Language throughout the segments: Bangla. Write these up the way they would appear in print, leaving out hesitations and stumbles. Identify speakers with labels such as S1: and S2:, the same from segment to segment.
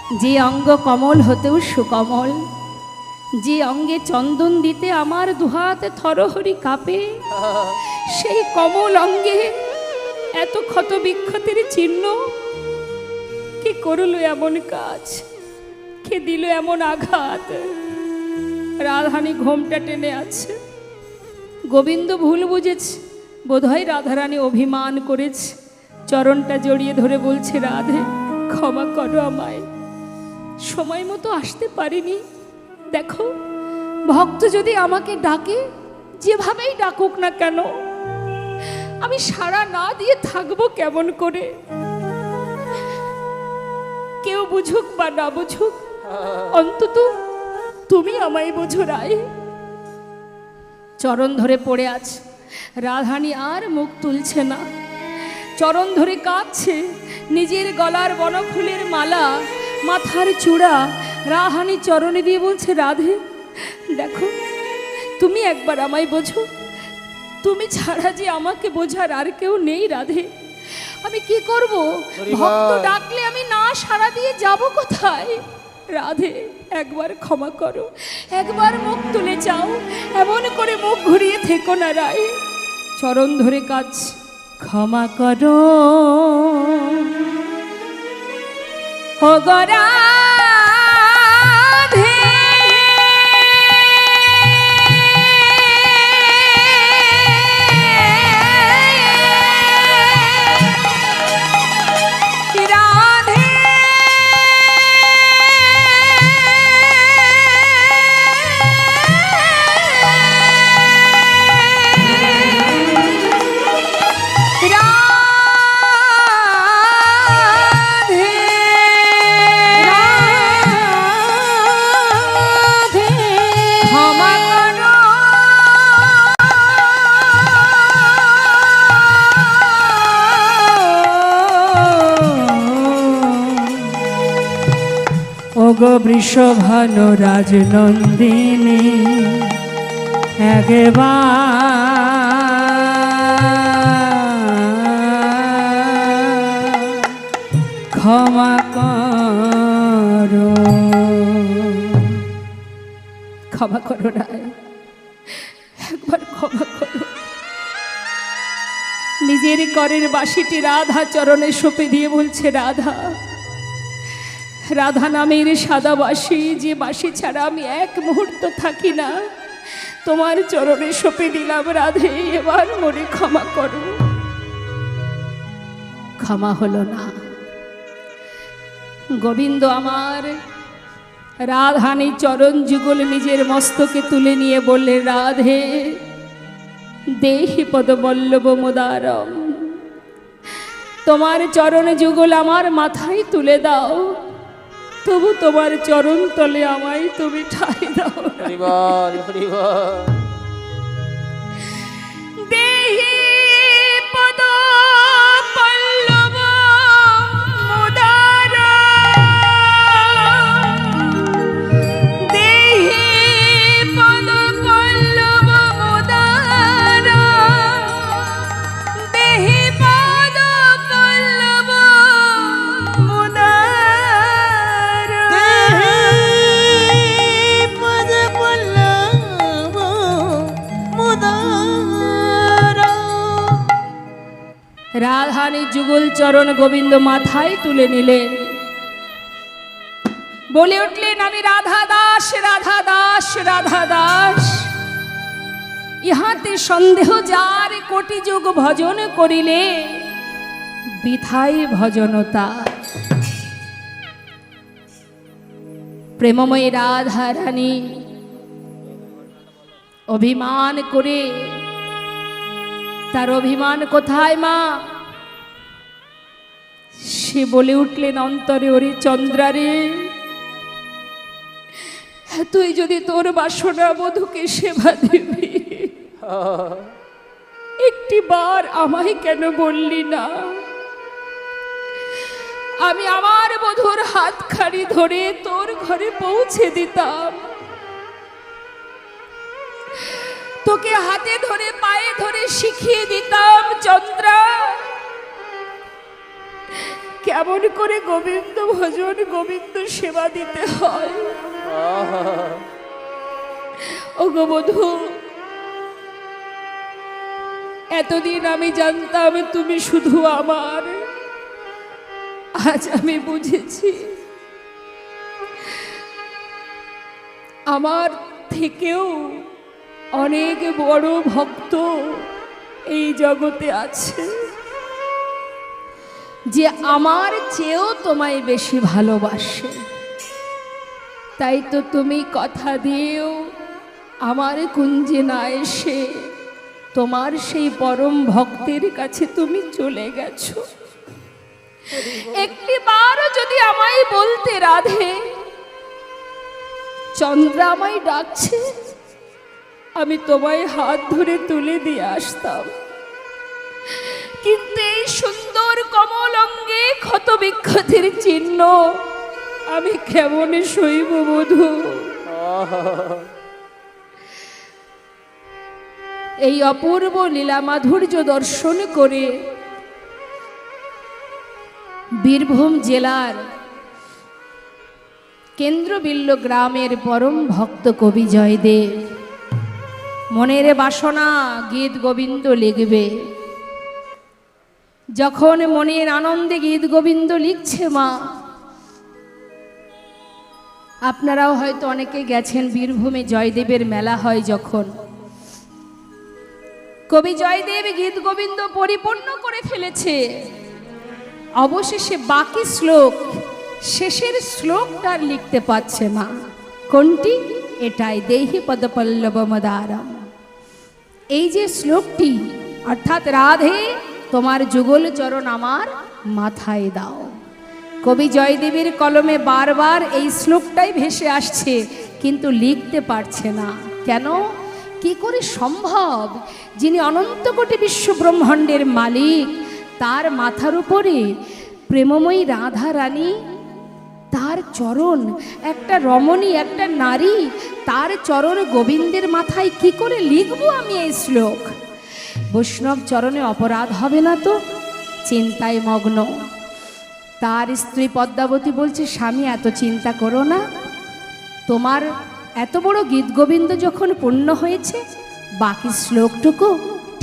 S1: যে অঙ্গ কমল হতেও সুকমল, যে অঙ্গে চন্দন দিতে আমার দুহাতে থরহরি কাঁপে, সেই কমল অঙ্গে এত ক্ষত বিক্ষতের চিহ্ন। কে করল এমন কাজ, কে দিল এমন আঘাত? রাধারানী ঘোমটা টেনে আছে। গোবিন্দ ভুল বুঝেছে, বোধহয় রাধারানী অভিমান করেছে। চরণটা জড়িয়ে ধরে বলছে, রাধে ক্ষমা করো আমায়, সময় মতো আসতে পারিনি। দেখো, ভক্ত যদি আমাকে ডাকে, যেভাবেই ডাকুক না কেন, আমি সাড়া না দিয়ে থাকবো কেমন করে? কেউ বুঝুক বা না বুঝুক, অন্তত তুমি আমায় বোঝো রায়। চরণ ধরে পড়ে আছে। রাধারানী আর মুখ তুলছে না, চরণ ধরে কাঁদছে। নিজের গলার বনফুলের মালা, মাথার চূড়া রাধারানী চরণে দিয়ে বলছে, রাধে দেখো, তুমি একবার আমায় বোঝো, তুমি ছাড়া যে আমাকে বোঝার আর কেউ নেই। রাধে আমি কি করব? ভক্ত ডাকলে আমি না সাড়া দিয়ে যাব কোথায়? রাধে একবার ক্ষমা করো, একবার মুখ তুলে যাও, এমন করে মুখ ঘুরিয়ে থেকো না রায়। চরণ ধরে কাজ, ক্ষমা করো ও গরা বৃষভানু রাজনন্দিনী একবার ক্ষমা করো, ক্ষমা করো রায়, একবার ক্ষমা করো। নিজের করের বাঁশিটি রাধা চরণে সঁপে দিয়ে বলছে, রাধা, রাধা নামের সাদা বাঁশি, যে বাঁশি ছাড়া আমি এক মুহূর্ত থাকি না, তোমার চরণে সঁপে দিলাম রাধে, এবার মনে ক্ষমা করো। ক্ষমা হলো না। গোবিন্দ আমার রাধারানীর চরণ যুগল নিজের মস্তকে তুলে নিয়ে বললে, রাধে দেহি পদবল্লভ মোদারম, তোমার চরণ যুগল আমার মাথায় তুলে দাও, তবু তোমার চরণ তলে আমায় তুমি ঠাই দাও। দেহি পদ পল্লব মোদারম, দেহি পদ পল্লব মোদারম, দেহি পদ পল্লব রাধারানী যুগল চরণ গোবিন্দ মাথায় তুলে নিলেন, বলে উঠলেন, আমি রাধা দাস, রাধা দাস, রাধা দাস। ইহাতে সন্দেহ যার, কোটি যুগ ভজন করিলে বৃথাই ভজনতা। প্রেমময়ী রাধারানী অভিমান করে, তার অভিমান কোথায় মা? সে বলে উঠলেন অন্তরে, ওরে চন্দ্রারে, তুই যদি তোর বাসনা বধূকে সেবা দিবি, একটি বার আমায় কেন বললি না? আমি আমার বধূর হাতখানি ধরে তোর ঘরে পৌঁছে দিতাম, তোকে হাতে ধরে পায়ে ধরে শিখিয়ে দিতাম, চন্দ্রা কেমন করে গোবিন্দ ভজন গোবিন্দ সেবা দিতে হয়। ও গো বধূ, এতদিন আমি জানতাম তুমি শুধু আমার, আজ আমি বুঝেছি আমার থেকেও অনেক বড় ভক্ত এই জগতে আছে, যে আমার চেয়েও তোমায় বেশি ভালোবাসে। তাই তো তুমি কথা দিয়েও আমার কুঞ্জে না এসে তোমার সেই পরম ভক্তের কাছে তুমি চলে গেছো। একটি বারও যদি আমায় বলতে, রাধে চন্দ্র আমায় ডাকছে, আমি তোমায় হাত ধরে তুলে দিয়ে আসতাম। কিন্তু এই সুন্দর কমল অঙ্গে ক্ষত বিক্ষতের চিহ্ন আমি কেমন সইব বধূ? এই অপূর্ব লীলা মাধুর্য দর্শন করে বীরভূম জেলার কেন্দ্রবিল্ল গ্রামের পরম ভক্ত কবি জয়দেব মনের বাসনা গীত গোবিন্দ লিখবে। যখন মনের আনন্দে গীত গোবিন্দ লিখছে মা, আপনারাও হয়তো অনেকে গেছেন বীরভূমে, জয়দেবের মেলা হয় যখন, কবি জয়দেব গীত গোবিন্দ পরিপূর্ণ করে ফেলেছে। অবশেষে বাকি শ্লোক, শেষের শ্লোকটা লিখতে পারছে মা। কোনটি? এটাই, দেহি পদপল্লব মদারম। এই যে শ্লোকটি, অর্থাৎ রাধে তোমার যুগল চরণ আমার মাথায় দাও। কবি জয়দেবের কলমে বারবার এই শ্লোকটাই ভেসে আসছে, কিন্তু লিখতে পারছে না। কেন? কি করে সম্ভব? যিনি অনন্ত কোটি বিশ্ব ব্রহ্মাণ্ডের মালিক, তার মাথার উপরে প্রেমময়ী রাধা রানী, তার চরণ, একটা রমণী, একটা নারী, তার চরণ গোবিন্দের মাথায় কি করে লিখবো আমি এই শ্লোক? বৈষ্ণব চরণে অপরাধ হবে না তো? চিন্তায় মগ্ন তার স্ত্রী পদ্মাবতী বলছে, স্বামী এত চিন্তা করো না, তোমার এত বড় গীত গোবিন্দ যখন পূর্ণ হয়েছে, বাকি শ্লোকটুকু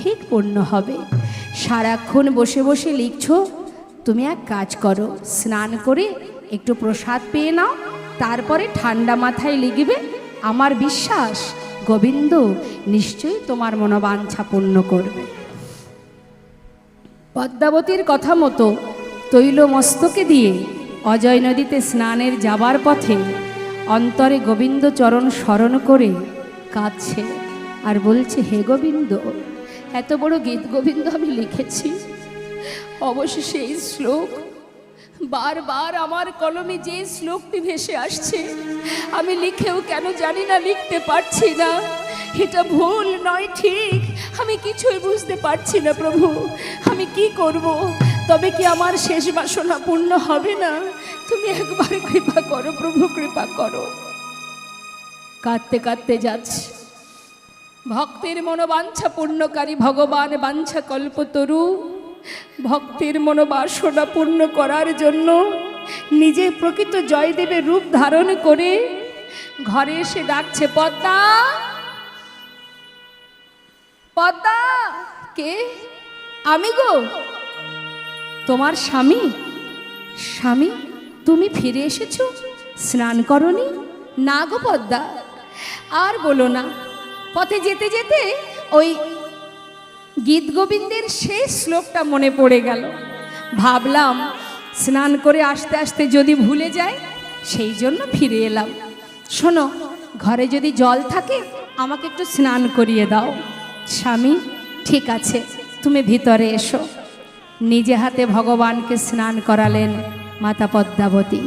S1: ঠিক পূর্ণ হবে। সারাক্ষণ বসে বসে লিখছো, তুমি এক কাজ করো, স্নান করে একটু প্রসাদ পেয়ে নাও, তারপরে ঠান্ডা মাথায় লিখবে। আমার বিশ্বাস গোবিন্দ নিশ্চয়ই তোমার মনোবাঞ্ছা পূর্ণ করবে। পদ্মাবতীর কথা মতো তৈল মস্তকে দিয়ে অজয় নদীতে স্নানের যাবার পথে অন্তরে গোবিন্দ চরণ স্মরণ করে কাঁদছে আর বলছে, হে গোবিন্দ, এত বড় গীত গোবিন্দ আমি লিখেছি, অবশেষে এই শ্লোক বারবার আমার কলমে যে শ্লোকটি ভেসে আসছে, আমি লিখেও কেন জানি না লিখতে পারছি না। এটা ভুল নয় ঠিক, আমি কিছুই বুঝতে পারছি না প্রভু, আমি কি করব? তবে কি আমার শেষ বাসনা পূর্ণ হবে না? তুমি একবার কৃপা করো প্রভু, কৃপা করো। কাঁদতে কাঁদতে যাচ্ছে। ভক্তের মনোবাঞ্ছা পূর্ণকারী ভগবান বাঞ্ছা কল্পতরু ভক্তের মনোবাসনা পূর্ণ করার জন্য নিজে প্রকৃত জয়দেবের রূপ ধারণ করে ঘরে এসে ডাকছে, পদ্মা, পদ্মা। কে? আমি গো, তোমার স্বামী। স্বামী, তুমি ফিরে এসেছো? স্নান করনি? না গো পদ্মা, আর বলো না, পথে যেতে যেতে ওই গীত গোবিন্দের শেষ শ্লোকটা মনে পড়ে গেল। ভাবলাম স্নান করে আসতে আসতে যদি ভুলে যায়, সেই জন্য ফিরে এলাম। শোনো, ঘরে যদি জল থাকে আমাকে একটু স্নান করিয়ে দাও। স্বামী, ঠিক আছে, তুমি ভিতরে এসো। নিজে হাতে ভগবানকে স্নান করালেন মাতা পদ্মাবতী।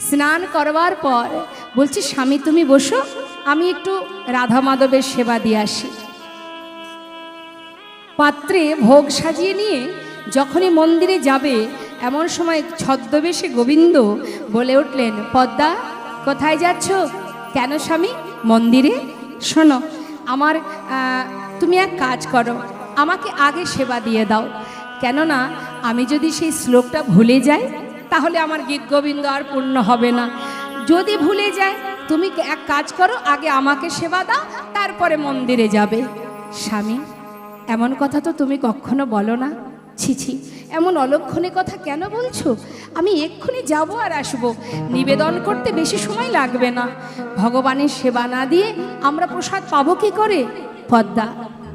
S1: স্নান করবার পর বলছি, স্বামী তুমি বসো, আমি একটু রাধা মাধবের সেবা দিয়ে আসি। পাত্রে ভোগ সাজিয়ে নিয়ে যখনই মন্দিরে যাবে, এমন সময় ছদ্মবেশে গোবিন্দ বলে উঠলেন, পদ্মা, কোথায় যাচ্ছ? কেন স্বামী? মন্দিরে। শোনো, আমার তুমি এক কাজ করো, আমাকে আগে সেবা দিয়ে দাও, কেননা আমি যদি সেই শ্লোকটা ভুলে যাই তাহলে আমার গীত গোবিন্দ আর পূর্ণ হবে না। যদি ভুলে যায় তুমি এক কাজ করো, আগে আমাকে সেবা দাও, তারপরে মন্দিরে যাবে। স্বামী, এমন কথা তো তুমি কখনো বলো না। ছি ছি, এমন অলক্ষণে কথা কেন বলছো? আমি এক্ষুনি যাব আর আসবো। নিবেদন করতে বেশি সময় লাগবে না। ভগবানের সেবা না দিয়ে আমরা প্রসাদ পাবো কি করে? পদ্মা,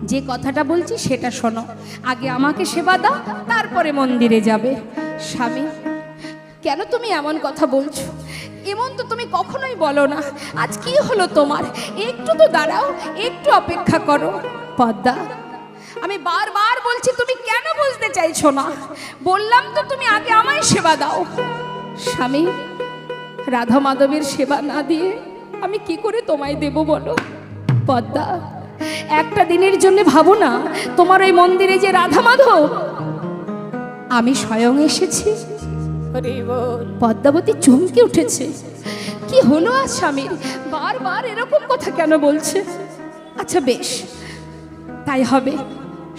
S1: যে কথাটা বলছি সেটা শোনো। আগে আমাকে সেবা দাও, তারপরে মন্দিরে যাবে। স্বামী, কেন তুমি এমন কথা বলছো? এমন তো তুমি কখনোই বলো না। আজ কি হলো তোমার? একটু তো দাঁড়াও, একটু অপেক্ষা করো। পদ্মা, আমি বারবার বলছি, তুমি কেন বুঝতে চাইছো না? বললাম তো তুমি আগে আমায় সেবা দাও। স্বামী, রাধা মাধবের সেবা না দিয়ে আমি কি করে তোমায় দেব বলো? পদ্মা, একটা দিনের জন্য ভাবো না, তোমার ওই মন্দিরে যে রাধা মাধব, আমি স্বয়ং এসেছি। পদ্মাবতী চমকে উঠেছে। কি হলো আজ স্বামীর? বারবার এরকম কথা কেন বলছে? আচ্ছা বেশ, তাই হবে।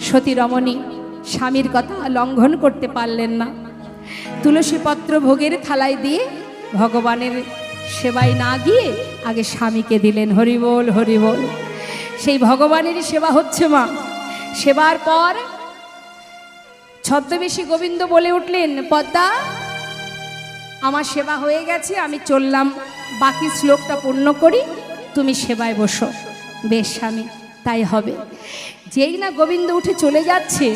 S1: সতী রমণী স্বামীর কথা লঙ্ঘন করতে পারলেন না। তুলসী পত্র ভোগের থালায় দিয়ে ভগবানের সেবায় না গিয়ে আগে স্বামীকে দিলেন। হরিবোল হরিবোল। সেই ভগবানেরই সেবা হচ্ছে মা। সেবার পর ছদ্মবেশী গোবিন্দ বলে উঠলেন, পদ্মা, আমার সেবা হয়ে গেছে, আমি চললাম, বাকি শ্লোকটা পূর্ণ করি, তুমি সেবায় বসো। বেশ স্বামী, তাই হবে। যেই না গোবিন্দ উঠে চলে যাচ্ছে,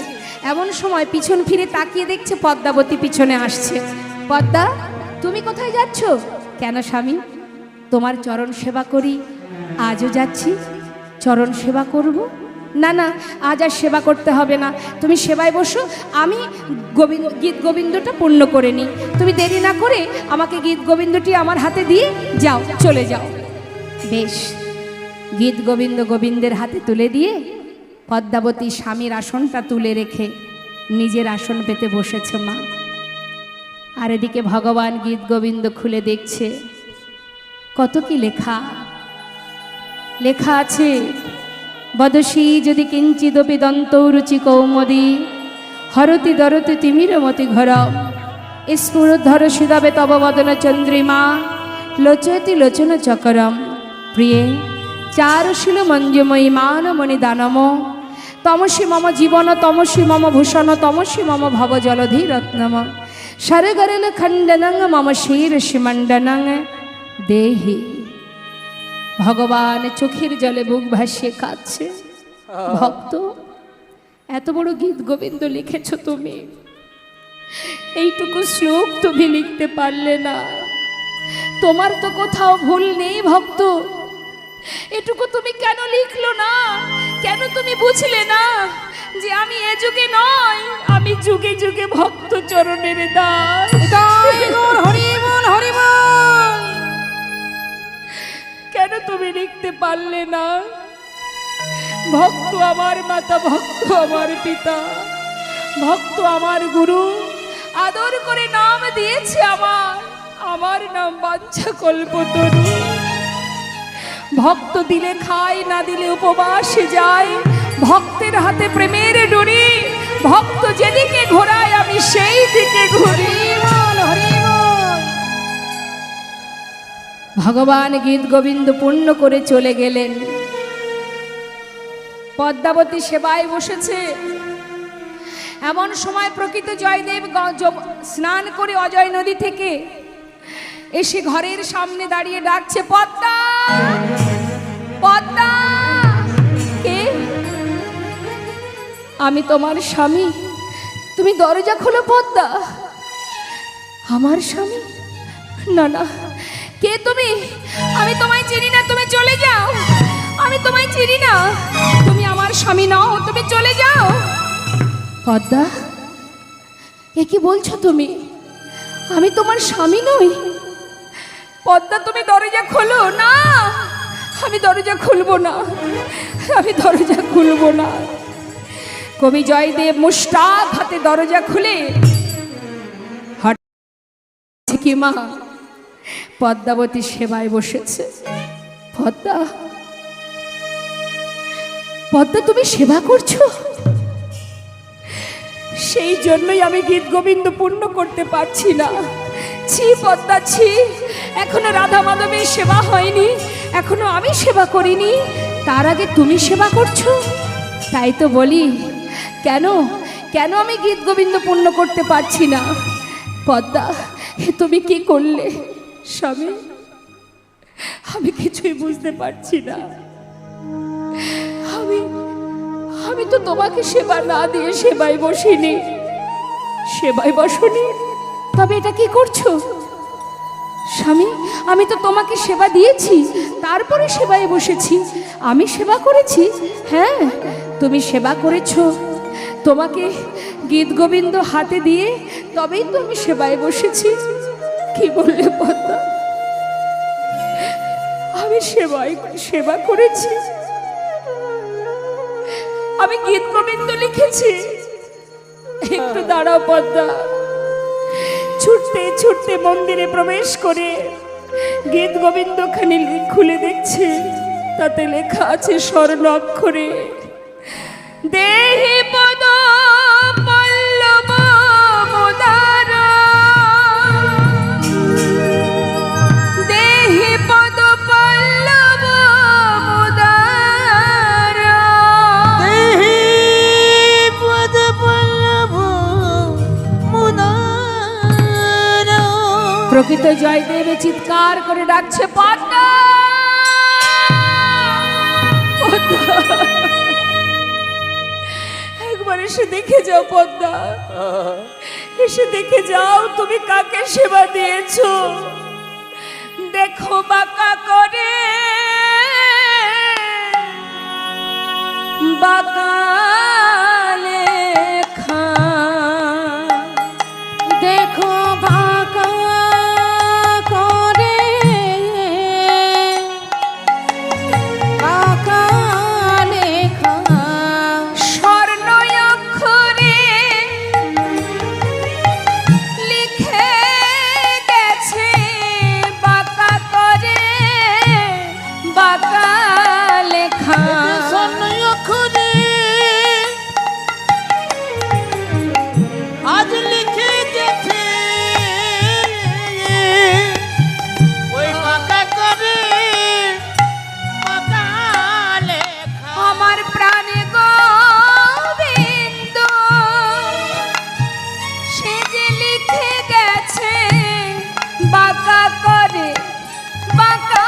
S1: এমন সময় পিছন ফিরে তাকিয়ে দেখছে পদ্মাবতী পিছনে আসছে। পদ্মা, তুমি কোথায় যাচ্ছ? কেন স্বামী? তোমার চরণ সেবা করি, আজও যাচ্ছি, চরণ সেবা করব। না না, আজ আর সেবা করতে হবে না, তুমি সেবায় বসো, আমি গীত গোবিন্দটা পূর্ণ করে নিই। তুমি দেরি না করে আমাকে গীত গোবিন্দটি আমার হাতে দিয়ে যাও, চলে যাও। বেশ, গীত গোবিন্দ গোবিন্দের হাতে তুলে দিয়ে পদ্মাবতী স্বামীর আসনটা তুলে রেখে নিজের আসন পেতে বসেছে মা। আর এদিকে ভগবান গীত গোবিন্দ খুলে দেখছে কত কি লেখা। লেখা আছে, বদসী যদি কিঞ্চিদপি দন্তরুচি কৌমদী হরতি দরতি তিমিরমতি ঘর স্ফুরোদ্ধর সুদাবে তব বদন চন্দ্রিমা লোচয়তি লোচন চকরম প্রিয়ে চারুশীল মঞ্জুময়ী মানমণি দানম তমসী মম জীবন তমসী মম ভূষণ তমসী মম ভব জলধি রত্নম সরগরল খণ্ডনং মম শির শিমণ্ডনং দেহি। ভগবান চোখের জলে বুক ভাসিয়ে কাঁদছে। ভক্ত, এত বড় গীত গোবিন্দ লিখেছ তুমি, এইটুকু শ্লোক তুমি লিখতে পারলে না? তোমার তো কোথাও ভুল নেই ভক্ত, এটুকু তুমি কেন লিখলো না? কেন তুমি বুঝলে না যে আমি এ যুগে নয়, আমি যুগে যুগে ভক্ত চরণের দাস? হরিবল হরিবল। কেন তুমি লিখতে পারলে না? ভক্ত আমার মাতা, ভক্ত আমার পিতা, ভক্ত আমার গুরু, আদর করে নাম দিয়েছে আমার নাম বাঞ্ছা কল্পতরু। ভক্ত দিলে খায়, না দিলে উপবাসে যায়, ভক্তের হাতে প্রেমের ডুরি, ভক্ত যেদিকে ঘোরায় আমি সেই দিকে ঘুরি। ভগবান গীত গোবিন্দ পূর্ণ করে চলে গেলেন। পদ্মাবতী সেবায় বসেছে। এমন সময় প্রকৃত জয়দেব স্নান করে অজয় নদী থেকে এসে ঘরের সামনে দাঁড়িয়ে ডাকছে, পদ্মা, পদ্মা। কে? আমি তোমার স্বামী, তুমি দরজা খোলো পদ্মা। আমার স্বামী? না না, কে তুমি? আমি তোমায় চিনি না, তুমি চলে যাও। আমি তোমায় চিনি না, তুমি আমার স্বামী নও, তুমি চলে যাও। পদ্মা, এ কি বলছো তুমি? আমি তোমার স্বামী নই। পদ্মা, তুমি দরজা খোলো। না, আমি দরজা খুলবো না, আমি দরজা খুলবো না। কবি জয়দেব মুষ্টাক হাতে দরজা খুলে হঠাৎ কি মা পদ্মাবতী সেবায় বসেছে। পদ্মা, পদ্মা, তুমি সেবা করছো? সেই জন্যই আমি গীত গোবিন্দ পূর্ণ করতে পারছি না। ছি পদ্মা ছি, এখনো রাধা মাধবের সেবা হয়নি, এখনো আমি সেবা করিনি, তার আগে তুমি সেবা করছো। তাই তো বলি, কেন কেন আমি গীত গোবিন্দ পূর্ণ করতে পারছি না? পদ্মা, তুমি কি করলে স্বামী? আমি কিছুই বুঝতে পারছি না। আমি তো তোমাকে সেবা না দিয়ে সেবায় বসিনি। সেবায় বসনি, তবে এটা কি করছো স্বামী? আমি তো তোমাকে সেবা দিয়েছি, তারপরে সেবায় বসেছি। আমি সেবা করেছি? হ্যাঁ, তুমি সেবা করেছো। তোমাকে গীত গোবিন্দ হাতে দিয়ে তবেই তো আমি সেবায় বসেছি। কি বললে পদ্মা? আমি সেবা করেছি, আমি গীত গোবিন্দ লিখেছি। একটু দাঁড়াও পদ্মা। ছুটতে ছুটতে মন্দিরে প্রবেশ করে গীত গোবিন্দখানি খুলে দেখছে, তাতে লেখা আছে স্বর্ণ অক্ষরে, দেহি পদ পল্লব মোদার, দেহি পদ পল্লব মোদার,
S2: দেহি পদ পল্লব মোদার।
S1: প্রকৃত জয়দেব চিৎকার করে ডাকছে, পদ্মা পদ্মা, একবার এসে দেখে যাও পদ্মা, এসে দেখে যাও তুমি কাকে সেবা দিয়েছো। দেখো বাঁকা করে, বাঁকা লেখা,
S2: দেখো বাঁকা করে, বাঁকা লেখা,
S1: স্বর্ণ অক্ষরে লিখে গেছে, বাঁকা করে বাঁকা লেখা।
S2: স্বর্ণ অক্ষরে আজ লিখে গেছে, ওই বাঁকা করে বাঁকা লেখা।
S1: আমার প্রাণে গোবিন্দ সে যে লিখে গেছে, বাঁকা করে বাঁকা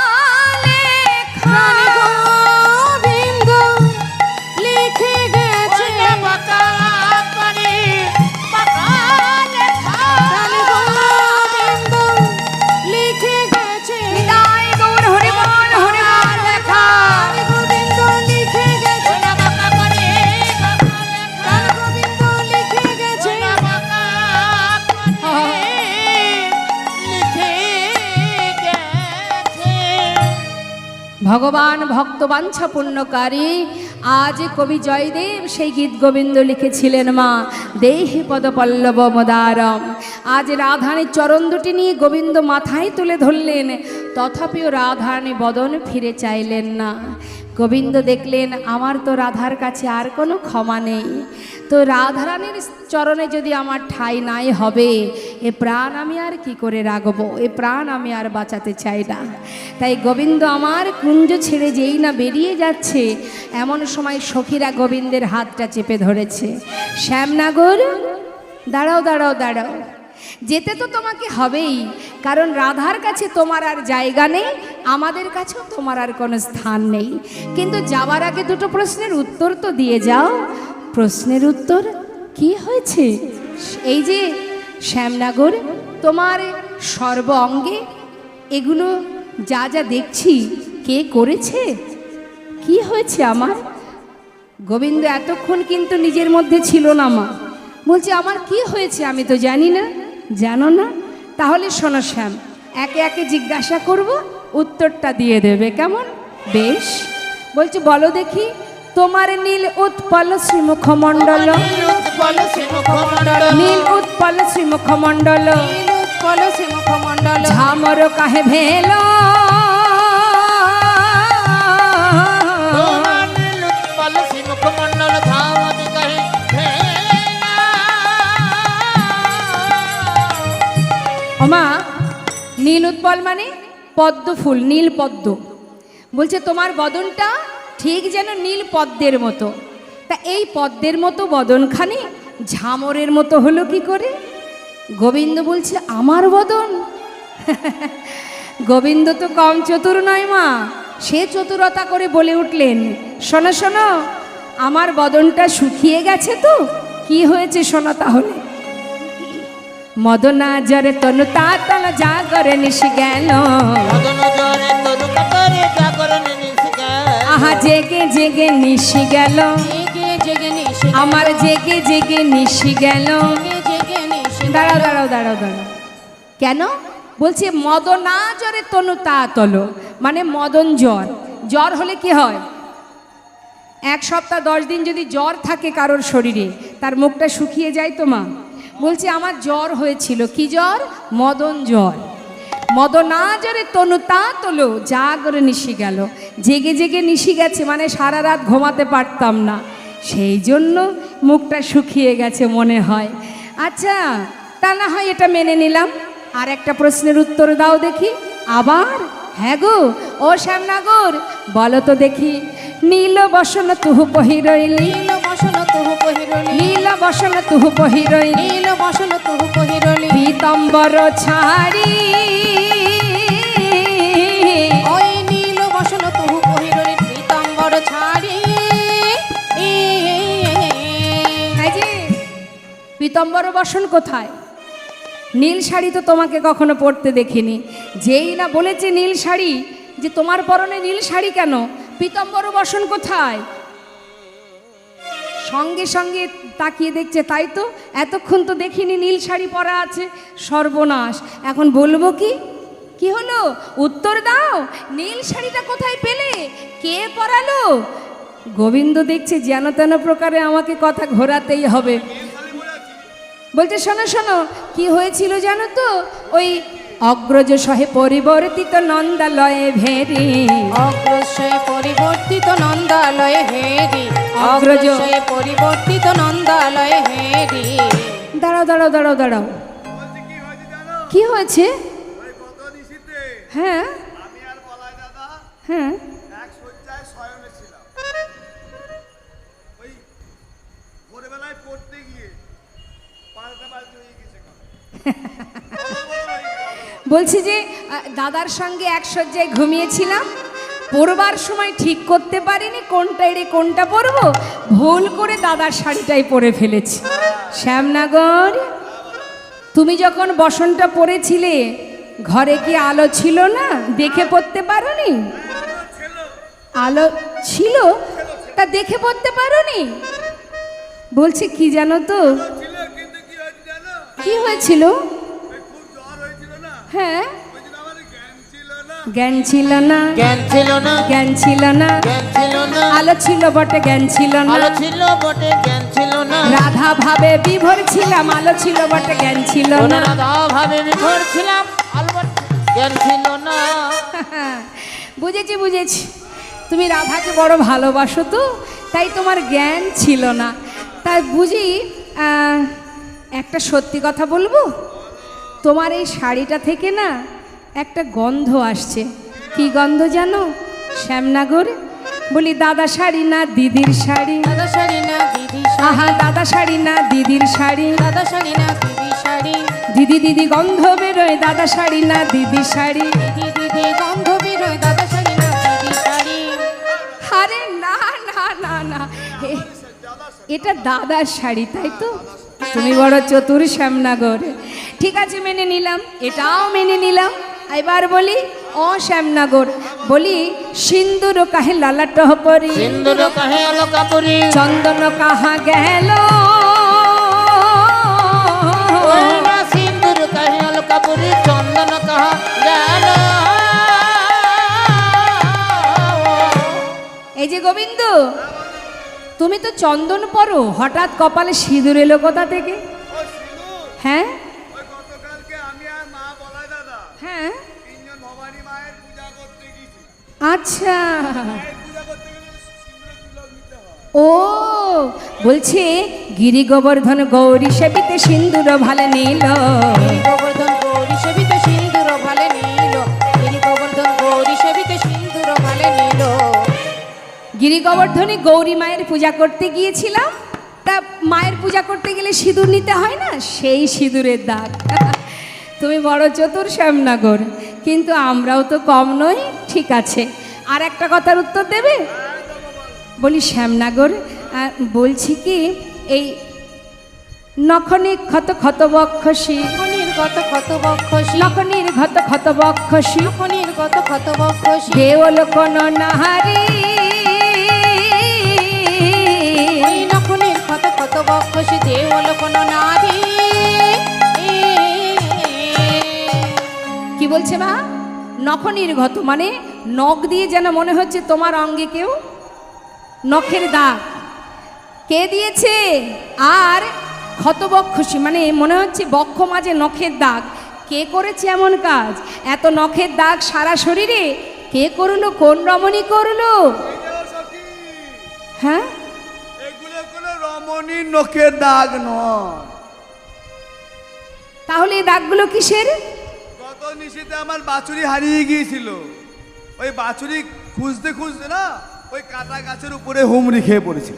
S1: লেখা।
S2: গোবিন্দ লিখে গেছে, বাঁকা করে বাঁকা লেখা। গোবিন্দ লিখে গেছে,
S1: নিতাই গৌর হরি বল হরি বল লেখা।
S2: গোবিন্দ লিখে গেছে, বাঁকা করে বাঁকা লেখা। গোবিন্দ লিখে গেছে, বাঁকা করে লিখে গেছে।
S1: ভগবান ভক্তবাঞ্ছা পূর্ণকারী আজ কবি জয়দেব সেই গীত গোবিন্দ লিখেছিলেন, মা দেহি পদ পল্লব মোদারম। আজ রাধারানীর চরণ দুটি নিয়ে গোবিন্দ মাথায় তুলে ধরলেন, তথাপিও রাধারানী বদন ফিরে চাইলেন না। গোবিন্দ দেখলেন আমার তো রাধার কাছে আর কোনো ক্ষমা নেই, তো রাধারানীর চরণে যদি আমার ঠাঁই নাই হবে, এ প্রাণ আমি আর কি করে রাখবো, এ প্রাণ আমি আর বাঁচাতে চাই না। তাই গোবিন্দ আমার কুঞ্জ ছেড়ে যেই না বেরিয়ে যাচ্ছে, এমন সময় সখীরা গোবিন্দের হাতটা চেপে ধরেছে। শ্যামনগর, দাঁড়াও দাঁড়াও দাঁড়াও, যেতে তো তোমাকে হবেই, কারণ রাধার কাছে তোমার আর জায়গা নেই, আমাদের কাছেও তোমার আর কোনো স্থান নেই। কিন্তু যাওয়ার আগে দুটো প্রশ্নের উত্তর তো দিয়ে যাও। প্রশ্নের উত্তর কি হয়েছে? এই যে শ্যামনগর, তোমার সর্ব অঙ্গে এগুলো যা যা দেখছি কে করেছে? কি হয়েছে আমার? গোবিন্দ এতক্ষণ কিন্তু নিজের মধ্যে ছিল না, মা বলছে আমার কি হয়েছে আমি তো জানি না। জানো না? তাহলে শোনো শ্যাম, একে একে জিজ্ঞাসা করব, উত্তরটা দিয়ে দেবে, কেমন? বেশ। বলছে বলো দেখি, তোমার নীল উৎপল শ্রীমুখমণ্ডল,
S2: নীল উৎপল শ্রীমুখমণ্ডল,
S1: নীল উৎপল শ্রীমুখমণ্ডল,
S2: নীল উৎপল শ্রীমুখমণ্ডল,
S1: ঝামর কাহে ভেল,
S2: তোমার নীল উৎপল শ্রীমুখমণ্ডল, ঝামর কাহে ভেলা।
S1: নীল উৎপল মানে পদ্ম ফুল, নীল পদ্ম। বলছে তোমার বদনটা ঠিক যেন নীল পদ্মের মতো। তা এই পদ্মের মতো বদনখানি ঝামরের মতো হলো কি করে? গোবিন্দ বলছে আমার বদন? গোবিন্দ তো কম চতুর নয় মা, সে চতুরতা করে বলে উঠলেন, শোনো শোনো, আমার বদনটা শুকিয়ে গেছে তো। কি হয়েছে শোনো তাহলে। মদনা জরে তনু তাতল জাগরে নিশি গেল, আহা জেগে জেগে নিশি গেল, আমার জেগে জেগে নিশি গেল। দাঁড়াও দাঁড়াও দাঁড়াও দাঁড়াও, কেন বলছে মদনা জরে তনু তাতল, মানে মদন জ্বর। জ্বর হলে কি হয়? 1 সপ্তাহ 10 দিন যদি জ্বর থাকে কারোর শরীরে, তার মুখটা শুকিয়ে যায় তো মা। বলছে আমার জ্বর হয়েছিল। কি জ্বর? মদন জ্বর। মদনা জরে তনু তাতল জাগরে নিশি গেল, জেগে জেগে নিশি গেছে, মানে সারা রাত ঘুমাতে পারতাম না, সেই জন্য মুখটা শুকিয়ে গেছে মনে হয়। আচ্ছা তা না হয় এটা মেনে নিলাম, আর একটা প্রশ্নের উত্তর দাও দেখি। আবার? হ্যাঁ গো, ও শ্যামনগর বলো তো দেখি। নীল বসন তুহু পহিরইলি,
S2: নীল বসন তুহু পহিরলি,
S1: নীল বসন তুহু পহিরইলি,
S2: নীল বসন তুহু পহিরলি,
S1: পীতম্বর ছাড়ি,
S2: ওই নীল বসন তুহু পহিরলি পীতাম্বর ছাড়ি।
S1: এই যে পীতম্বর বসন কোথায়? নীল শাড়ি তো তোমাকে কখনো পরতে দেখিনি। যেই না বলেছে নীল শাড়ি, যে তোমার পরনে নীল শাড়ি কেন, পীতম্বর বসন কোথায়? সঙ্গে সঙ্গে তাকিয়ে দেখছে, তাই তো এতক্ষণ তো দেখিনি নীল শাড়ি পরা আছে। সর্বনাশ, এখন বলবো কি? কি হলো? উত্তর দাও, নীল শাড়িটা কোথায় পেলে? কে পরালো? গোবিন্দ দেখছে যেন তেন প্রকারে আমাকে কথা ঘোরাতেই হবে। বলছে শোনো শোনো, কি হয়েছিল জানো তো? ওই অগ্রজ সহে পরিবর্তিত নন্দালয়ে ভেরি,
S2: অগ্রসয়ে পরিবর্তিত নন্দালয়ে হেরি,
S1: অগ্রজ
S2: অগ্রসয়ে পরিবর্তিত নন্দালয়ে হেরি।
S1: দাঁড়াও দাঁড়াও দাঁড়াও দাঁড়াও, কি হয়েছে? হ্যাঁ হ্যাঁ, বলছি যে দাদার সঙ্গে এক শয্যায় ঘুমিয়েছিলাম, পরবার সময় ঠিক করতে পারিনি কোনটা এড়ে কোনটা পরবো, ভুল করে দাদার শাড়িটাই পরে ফেলেছি। শ্যামনগর, তুমি যখন বসনটা পরেছিলে ঘরে কি আলো ছিল না? দেখে পড়তে পারোনি? আলো ছিল, তা দেখে পড়তে পারোনি? বলছে কি জানো তো, কি হয়েছিল? হ্যাঁ, জ্ঞান ছিল না,
S2: জ্ঞান ছিল না,
S1: জ্ঞান ছিল না,
S2: জ্ঞান ছিল না,
S1: আলো ছিল বটে জ্ঞান ছিল না,
S2: আলো ছিল বটে জ্ঞান ছিল না,
S1: রাধা ভাবে বিভোর ছিলাম, আলো ছিল বটে জ্ঞান ছিল না।
S2: রাধা ভাবে বিভোর ছিলাম, আলবট জ্ঞান ছিল না।
S1: বুঝেছি বুঝেছি, তুমি রাধাকে বড় ভালোবাসো তো, তাই তোমার জ্ঞান ছিল না। তাই বুঝি একটা সত্যি কথা বলবো, তোমার এই শাড়িটা থেকে না একটা গন্ধ আসছে। কি গন্ধ জানো শ্যামনগর? বলি দাদা শাড়ি না দিদির শাড়ি,
S2: দাদা শাড়ি না দিদি
S1: আহা দাদা শাড়ি না দিদির শাড়ি,
S2: দাদা শাড়ি না দিদি শাড়ি,
S1: দিদি দিদি গন্ধ বেরোয়, দাদা শাড়ি না দিদি শাড়ি,
S2: দিদি দিদি গন্ধ বেরোয়, দাদা শাড়ি না দিদি শাড়ি।
S1: আরে না না না না, এটা দাদার শাড়ি, তাই তো? তুমি বড় চতুর শ্যামনগর। ঠিক আছে মেনে নিলাম, এটাও মেনে নিলাম। এবার বলি ও শ্যামনগর, বলি সিন্দুর কাহে লালাট পরি,
S2: সিন্দুর কাহে আলোকা পরি,
S1: চন্দন কাহা গেল,
S2: সিন্দুর কাহে আলোকা পরি, চন্দন কাহা গেল।
S1: এই যে গোবিন্দ, তুমি তো চন্দন পরো, হঠাৎ কপালে সিঁদুর এলো কোথা থেকে? হ্যাঁ হ্যাঁ, আচ্ছা, ও বলছে গিরি গোবর্ধন গৌরী সেবিতে সিন্দুর ভালে নীল,
S2: গোবর্ধন গৌরী সেবিত সিন্দুর ভালে
S1: গিরি গোবর্ধনে গৌরী মায়ের পূজা করতে গিয়েছিলাম, তা মায়ের পূজা করতে গেলে সিঁদুর নিতে হয় না, সেই সিঁদুরের দাগ। তুমি বড় চতুর শ্যামনগর, কিন্তু আমরাও তো কম নই। ঠিক আছে, আর একটা কথার উত্তর দেবে? বলি শ্যামনগর, বলছি কি এই নখনি ক্ষত ক্ষত বক্ষসী,
S2: নির্গত ক্ষত বক্ষসী,
S1: নখনির ক্ষত ক্ষত বক্ষসী,
S2: নির্গত ক্ষত বক্ষসী,
S1: দেওল কোন নাহারি,
S2: ওই নখনির ক্ষত ক্ষত বক্ষসী, দেওল কোন নারী।
S1: কি বলছে মা? নখনির্ঘত মানে নখ দিয়ে যেন মনে হচ্ছে তোমার অঙ্গে কেউ নখের দাগ। কে দিয়েছে? আর ক্ষতবক্ষসী মানে মনে হচ্ছে বক্ষ মাঝে নখের দাগ। কে করেছে এমন কাজ? এত নখের দাগ সারা শরীরে কে করলো? কোন রমণী করলো? হ্যাঁ,
S3: এগুলো কোনো রমণীর নখের দাগ নয়।
S1: তাহলে এই দাগগুলো কিসের?
S3: গত নিশীতে আমার বাছুরি হারিয়ে গিয়েছিল, ওই বাছুরি খুঁজতে খুঁজতে না ওই কাটা গাছের উপরে হুমড়ি খেয়ে পড়েছিল।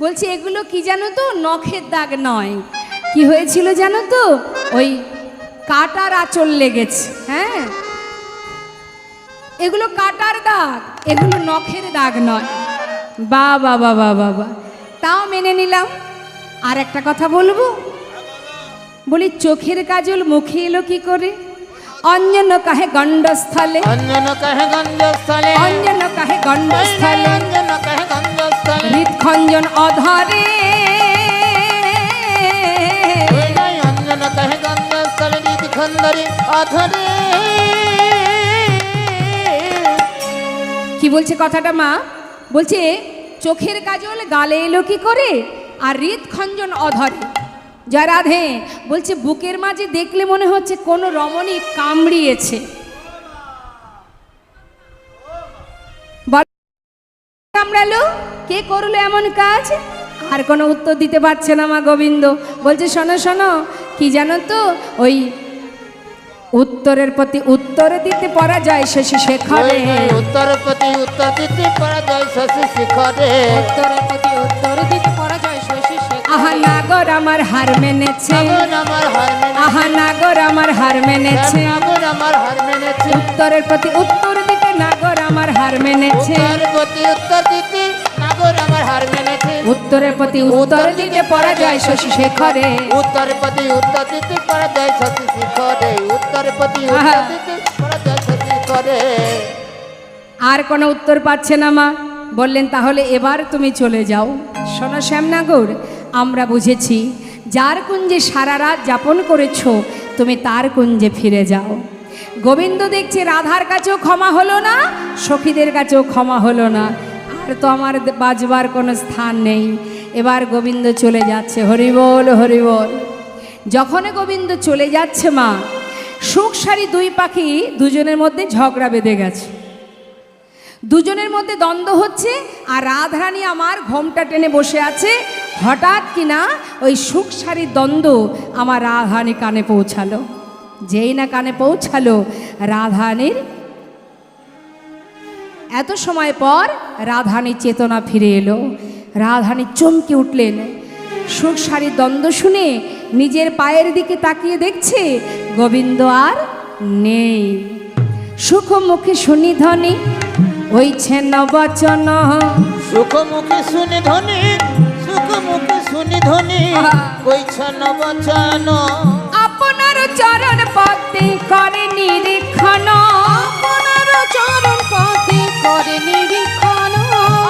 S1: বলছি এগুলো কি জানো তো? নখের দাগ নয়, কি হয়েছিল জানো তো? ওই কাটার আঁচল লেগেছে। হ্যাঁ, এগুলো কাটার দাগ, এগুলো নখের দাগ নয়। বা বাবা বাবা বা, তাও মেনে নিলাম। আর একটা কথা বলবো, বলি চোখের কাজল মুখে এলো কি করে? অঞ্জন কাহে গণ্ডস্থলে,
S4: অঞ্জন কহে গঞ্জস্থলে,
S1: অঞ্জন কাহে গণ্ডস্থলে,
S4: অঞ্জন কহে গঞ্জস্থলে,
S1: হৃদখঞ্জন অধরে,
S4: অঞ্জন কহে গঞ্জস্থলে, হৃদখন্দরে অধরে।
S1: কি বলছে কথাটা মা? বলছে চোখের কাজল গালে এলো কি করে, আর হৃদখঞ্জন অধরে। জয় রাধে। বলছে বুকের মাঝে দেখলে মনে হচ্ছে কোনো রমণী কামড়িয়েছে। কামড়ালো, কে করলো এমন কাজ? আর কোনো উত্তর দিতে পারছে না মা গোবিন্দ। বলছে শোনো শোনো, কি জানো তো? ওই উত্তরের প্রতি উত্তর দিতে পরাজয় শশী শেখরে,
S4: উত্তর প্রতি উত্তর দিতে পরাজয় শশী শিখরে,
S2: উত্তরের প্রতি উত্তর দিতে পরাজয় শশী শেখরে।
S1: আহা নাগর আমার হার মেনেছে,
S4: নাগর আমার হার মেনেছে,
S1: আহা নাগর আমার হার মেনেছে,
S4: নাগর আমার হার মেনেছে,
S1: উত্তরের প্রতি উত্তর দিতে নাগর আমার হার মেনেছে,
S4: উত্তর প্রতি উত্তর দিতে নাগর আমার হার মেনেছে,
S1: উত্তরের প্রতি উত্তর দিতে পরাজয় শশী শেখরে,
S4: উত্তর প্রতি উত্তর দিতে পরাজয় শশী শিখরে, উত্তর প্রতি উত্তর দিতে পরাজয় শশী শিখরে।
S1: আর কোনো উত্তর পাচ্ছে না মা। বললেন তাহলে এবার তুমি চলে যাও। শোনো শ্যামনগর, আমরা বুঝেছি যার কুঞ্জে সারা রাত যাপন করেছো তুমি তার কুঞ্জে ফিরে যাও। গোবিন্দ দেখছে রাধার কাছেও ক্ষমা হলো না, সখীদের কাছেও ক্ষমা হলো না, আর তো আমার বাজবার কোনো স্থান নেই। এবার গোবিন্দ চলে যাচ্ছে। হরিবল হরিবল। যখন গোবিন্দ চলে যাচ্ছে মা, সুখ সারি দুই পাখি দুজনের মধ্যে ঝগড়া বেঁধে গেছে, দুজনের মধ্যে দ্বন্দ্ব হচ্ছে। আর রাধারানী আমার ঘোমটা টেনে বসে আছে। হঠাৎ কিনা ওই সুখ সারির দ্বন্দ্ব আমার রাধারানী কানে পৌঁছালো। যেই না কানে পৌঁছালো, রাধারানীর এত সময় পর রাধারানীর চেতনা ফিরে এলো। রাধারানী চমকে উঠলেন। সুখ সারির দ্বন্দ্ব শুনে নিজের পায়ের দিকে তাকিয়ে দেখছে গোবিন্দ আর নেই। সুখ মুখে শুনি ধ্বনি হইছে নবচন,
S4: সুখমুখী শুনি ধ্বনি, সুখমুখী শুনি ধ্বনি, কইছে নবচন।
S1: আপনার চরণ পথে করে নিরীক্ষণ,
S2: আপনার চরণ পথে করে নিরীক্ষণ,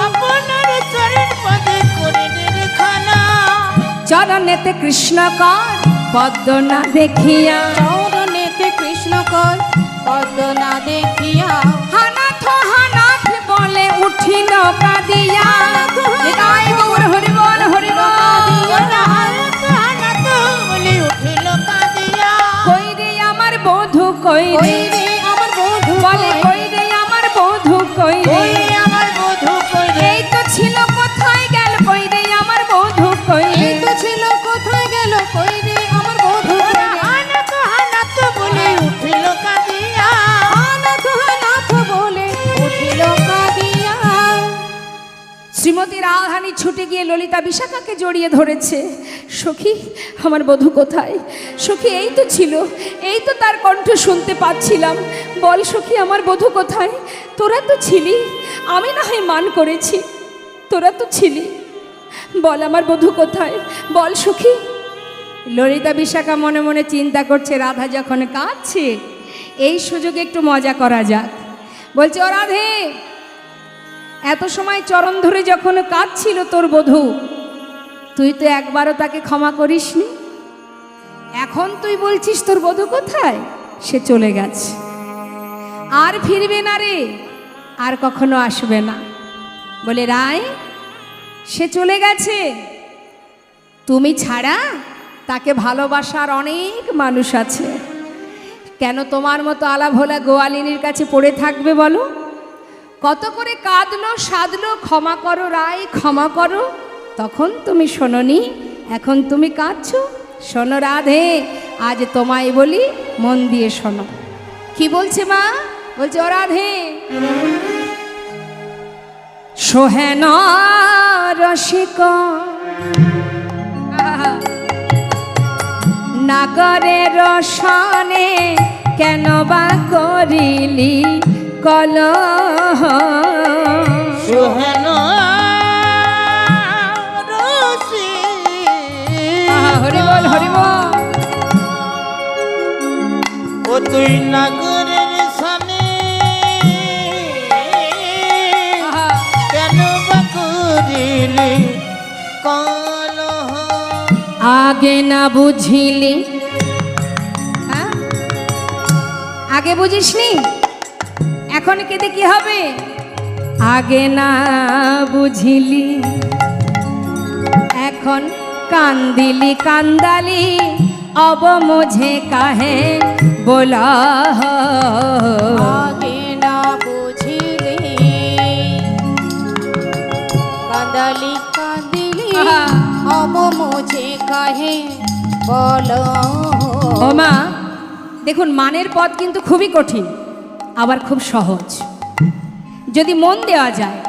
S4: আপনার চরণ পদে করে নিরীক্ষণ।
S1: চরণেতে কৃষ্ণ কর পদ্ম না দেখিয়া,
S2: চরণেতে কৃষ্ণ কর পদ্ম না দেখিয়া,
S1: হানাথ হানাথ বলে উঠিল কাঁদিয়া। নিতাই গৌর হরিবল হরিবল।
S4: বলে উঠিল কাঁদিয়া,
S1: কই রে আমার বধূ কই
S2: ওই
S1: রে,
S2: রে আমার বধূ
S1: বলে কই রে আমার বধূ কই রে,
S4: ওই আমার বধূ কই রে,
S1: এই তো ছিল কোথায় গেল কই রে আমার বধূ কই রে।
S2: এই তো ছিল কোথায় গেল কই রে আমার বধূ কই রে।
S4: হানাত হানাত বলে উঠিল কাঁদিয়া,
S2: অনাথ অনাথ বলে উঠিল কাঁদিয়া।
S1: রাধারানী ছুটে গিয়ে ললিতা বিশাখাকে জড়িয়ে ধরেছে। সখী, আমার বধূ কোথায়? সখী, এই তো ছিল, এই তো তার কণ্ঠ শুনতে পাচ্ছিলাম। বল সখী, আমার বধূ কোথায়? তোরা তো ছিলি, আমি না হয় মান করেছি, তোরা তো ছিলি। বল আমার বধূ কোথায়? বল সখী। ললিতা বিশাখা মনে মনে চিন্তা করছে, রাধা যখন কাঁদছে এই সুযোগে একটু মজা করা যাক। বলছে, ও রাধে, এত সময় চরণ ধরে যখন কাঁদছিল তোর বধূ, তুই তো একবারও তাকে ক্ষমা করিসনি। এখন তুই বলছিস তোর বধূ কোথায়? সে চলে গেছে, আর ফিরবে না রে, আর কখনো আসবে না। বলে, রায়, সে চলে গেছে, তুমি ছাড়া তাকে ভালোবাসার অনেক মানুষ আছে। কেন তোমার মতো আলাভোলা গোয়ালিনীর কাছে পড়ে থাকবে বলো? কত করে কাঁদলো, সাধলো, ক্ষমা করো রায়, ক্ষমা করো, তখন তুমি শোনোনি, এখন তুমি কাঁদছো। শোনো রাধে, আজ তোমায় বলি, মন দিয়ে শোনো। কি বলছে মা? বলছে, ও রাধে, সোহেন রসিক নাগরের রসনে কেন বা করিলি কলহ?
S4: সোহেন
S1: হরি বল, হরি বল।
S4: ও তুই নাগরের সামনে কেন বা করিলি কলহ?
S1: আগে না বুঝিলি, হ্যাঁ? আগে বুঝিসনি, এখন কেঁদে কি হবে? আগে না বুঝিলি, এখন কান্দিলি কান্দালি, অব মুঝে কাহে बोला
S2: আগে না বুঝিলে কাঁদালি কাঁদিলি অব মুঝে কাহে বলো।
S1: ও মা, দেখুন, মানের পথ কিন্তু খুবই কঠিন, আবার খুব সহজ যদি মন দেওয়া যায়।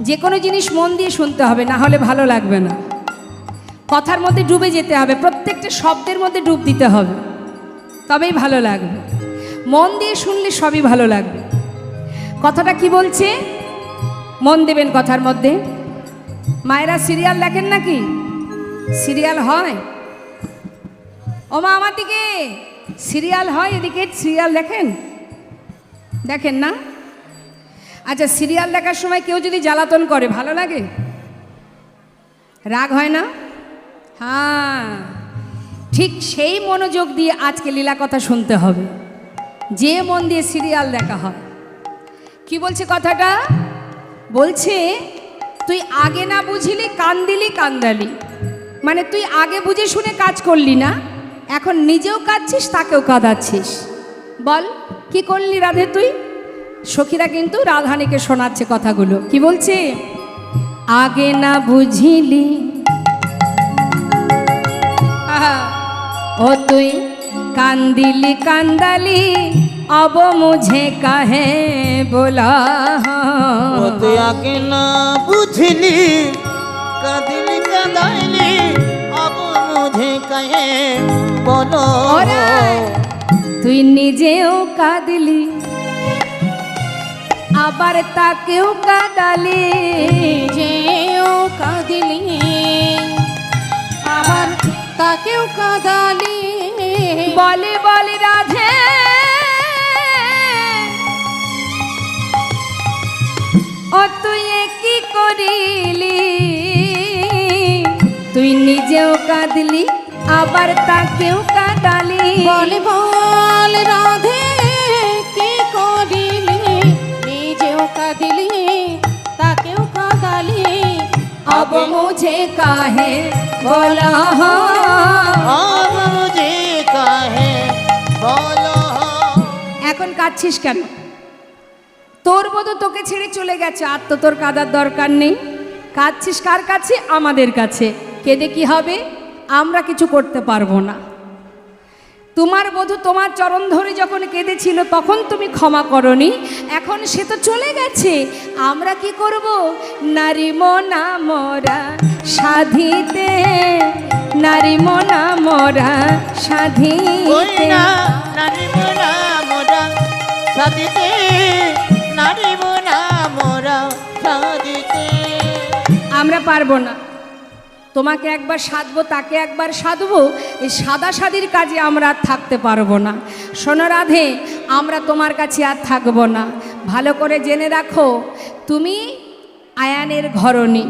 S1: যে কোনো জিনিস মন দিয়ে শুনতে হবে, না হলে ভালো লাগবে না। কথার মধ্যে ডুবে যেতে হবে, প্রত্যেকটা শব্দের মধ্যে ডুব দিতে হবে, তবেই ভালো লাগবে। মন দিয়ে শুনলে সবই ভালো লাগবে। কথাটা কি বলছে মন দেবেন কথার মধ্যে। মায়েরা সিরিয়াল দেখেন নাকি? সিরিয়াল হয়? ও মা, আমার দিকে সিরিয়াল হয়, এদিকে সিরিয়াল দেখেন? দেখেন না? আচ্ছা, সিরিয়াল দেখার সময় কেউ যদি জ্বালাতন করে ভালো লাগে? রাগ হয় না? হ্যাঁ, ঠিক সেই মনোযোগ দিয়ে আজকে লীলা কথা শুনতে হবে, যে মন দিয়ে সিরিয়াল দেখা হয়। কি বলছে কথাটা? বলছে, তুই আগে না বুঝিলি কান্দিলি কান্দালি, মানে তুই আগে বুঝে শুনে কাজ করলি না, এখন নিজেও কাঁদছিস, তাকেও কাঁদাচ্ছিস। বল কি করলি রাধে তুই? সখীরা কিন্তু রাধানীকে শোনাচ্ছে কথাগুলো। কি বলছে? আগে না বুঝিলি ও তুই কান্দিলি কান্দালি, অব মুঝে কাহে बोला।
S4: ও তুই আগে না বুঝলি কাঁদিলি কাঁদাইলি, অব মুঝে কাহে বলো।
S1: তুই নিজেও কাঁদলি, আবার তাকেও কাঁদালি,
S2: যেও কাঁদিলি আবার তাকেও কাঁদালি।
S1: বলে বলে রাধে, ও তুই কি করিলি? তুই নিজেও কাঁদলি, আবার তাকেও কাঁদালি।
S2: বলে বল রাধে, কি করিলি? নিজেও কাঁদিলি, তাকেও কাঁদালি।
S1: अब मुझे काहे बोला,
S4: অব মুঝে কাহে বলো।
S1: এখন কাঁদছিস কেন? তোর বধূ তোকে ছেড়ে চলে গেছে, আর তো তোর কাঁদার দরকার নেই। কাঁদছিস কার কাছে? আমাদের কাছে। কেঁদে কি হবে? আমরা কিছু করতে পারবো না। তোমার বধূ তোমার চরণ ধরে যখন কেঁদেছিল তখন তুমি ক্ষমা করনি, এখন সে তো চলে গেছে, আমরা কি করব? নারী মনা মরা সাধিতে, নারী মনা মরা
S4: ওই
S1: সাধিতে।
S4: না নারী মোরা মোরা সাদিতে, নারী মোরা মোরা সাদিতে।
S1: আমরা পারবো না, তোমাকে একবার সাধবো তাকে একবার সাধবো, এই সাদা সাদির কাজে আমরা আর থাকতে পারবো না। শোনো রাধে, আমরা তোমার কাছে আর থাকবো না। ভালো করে জেনে রাখো, তুমি আয়ানের ঘরণী,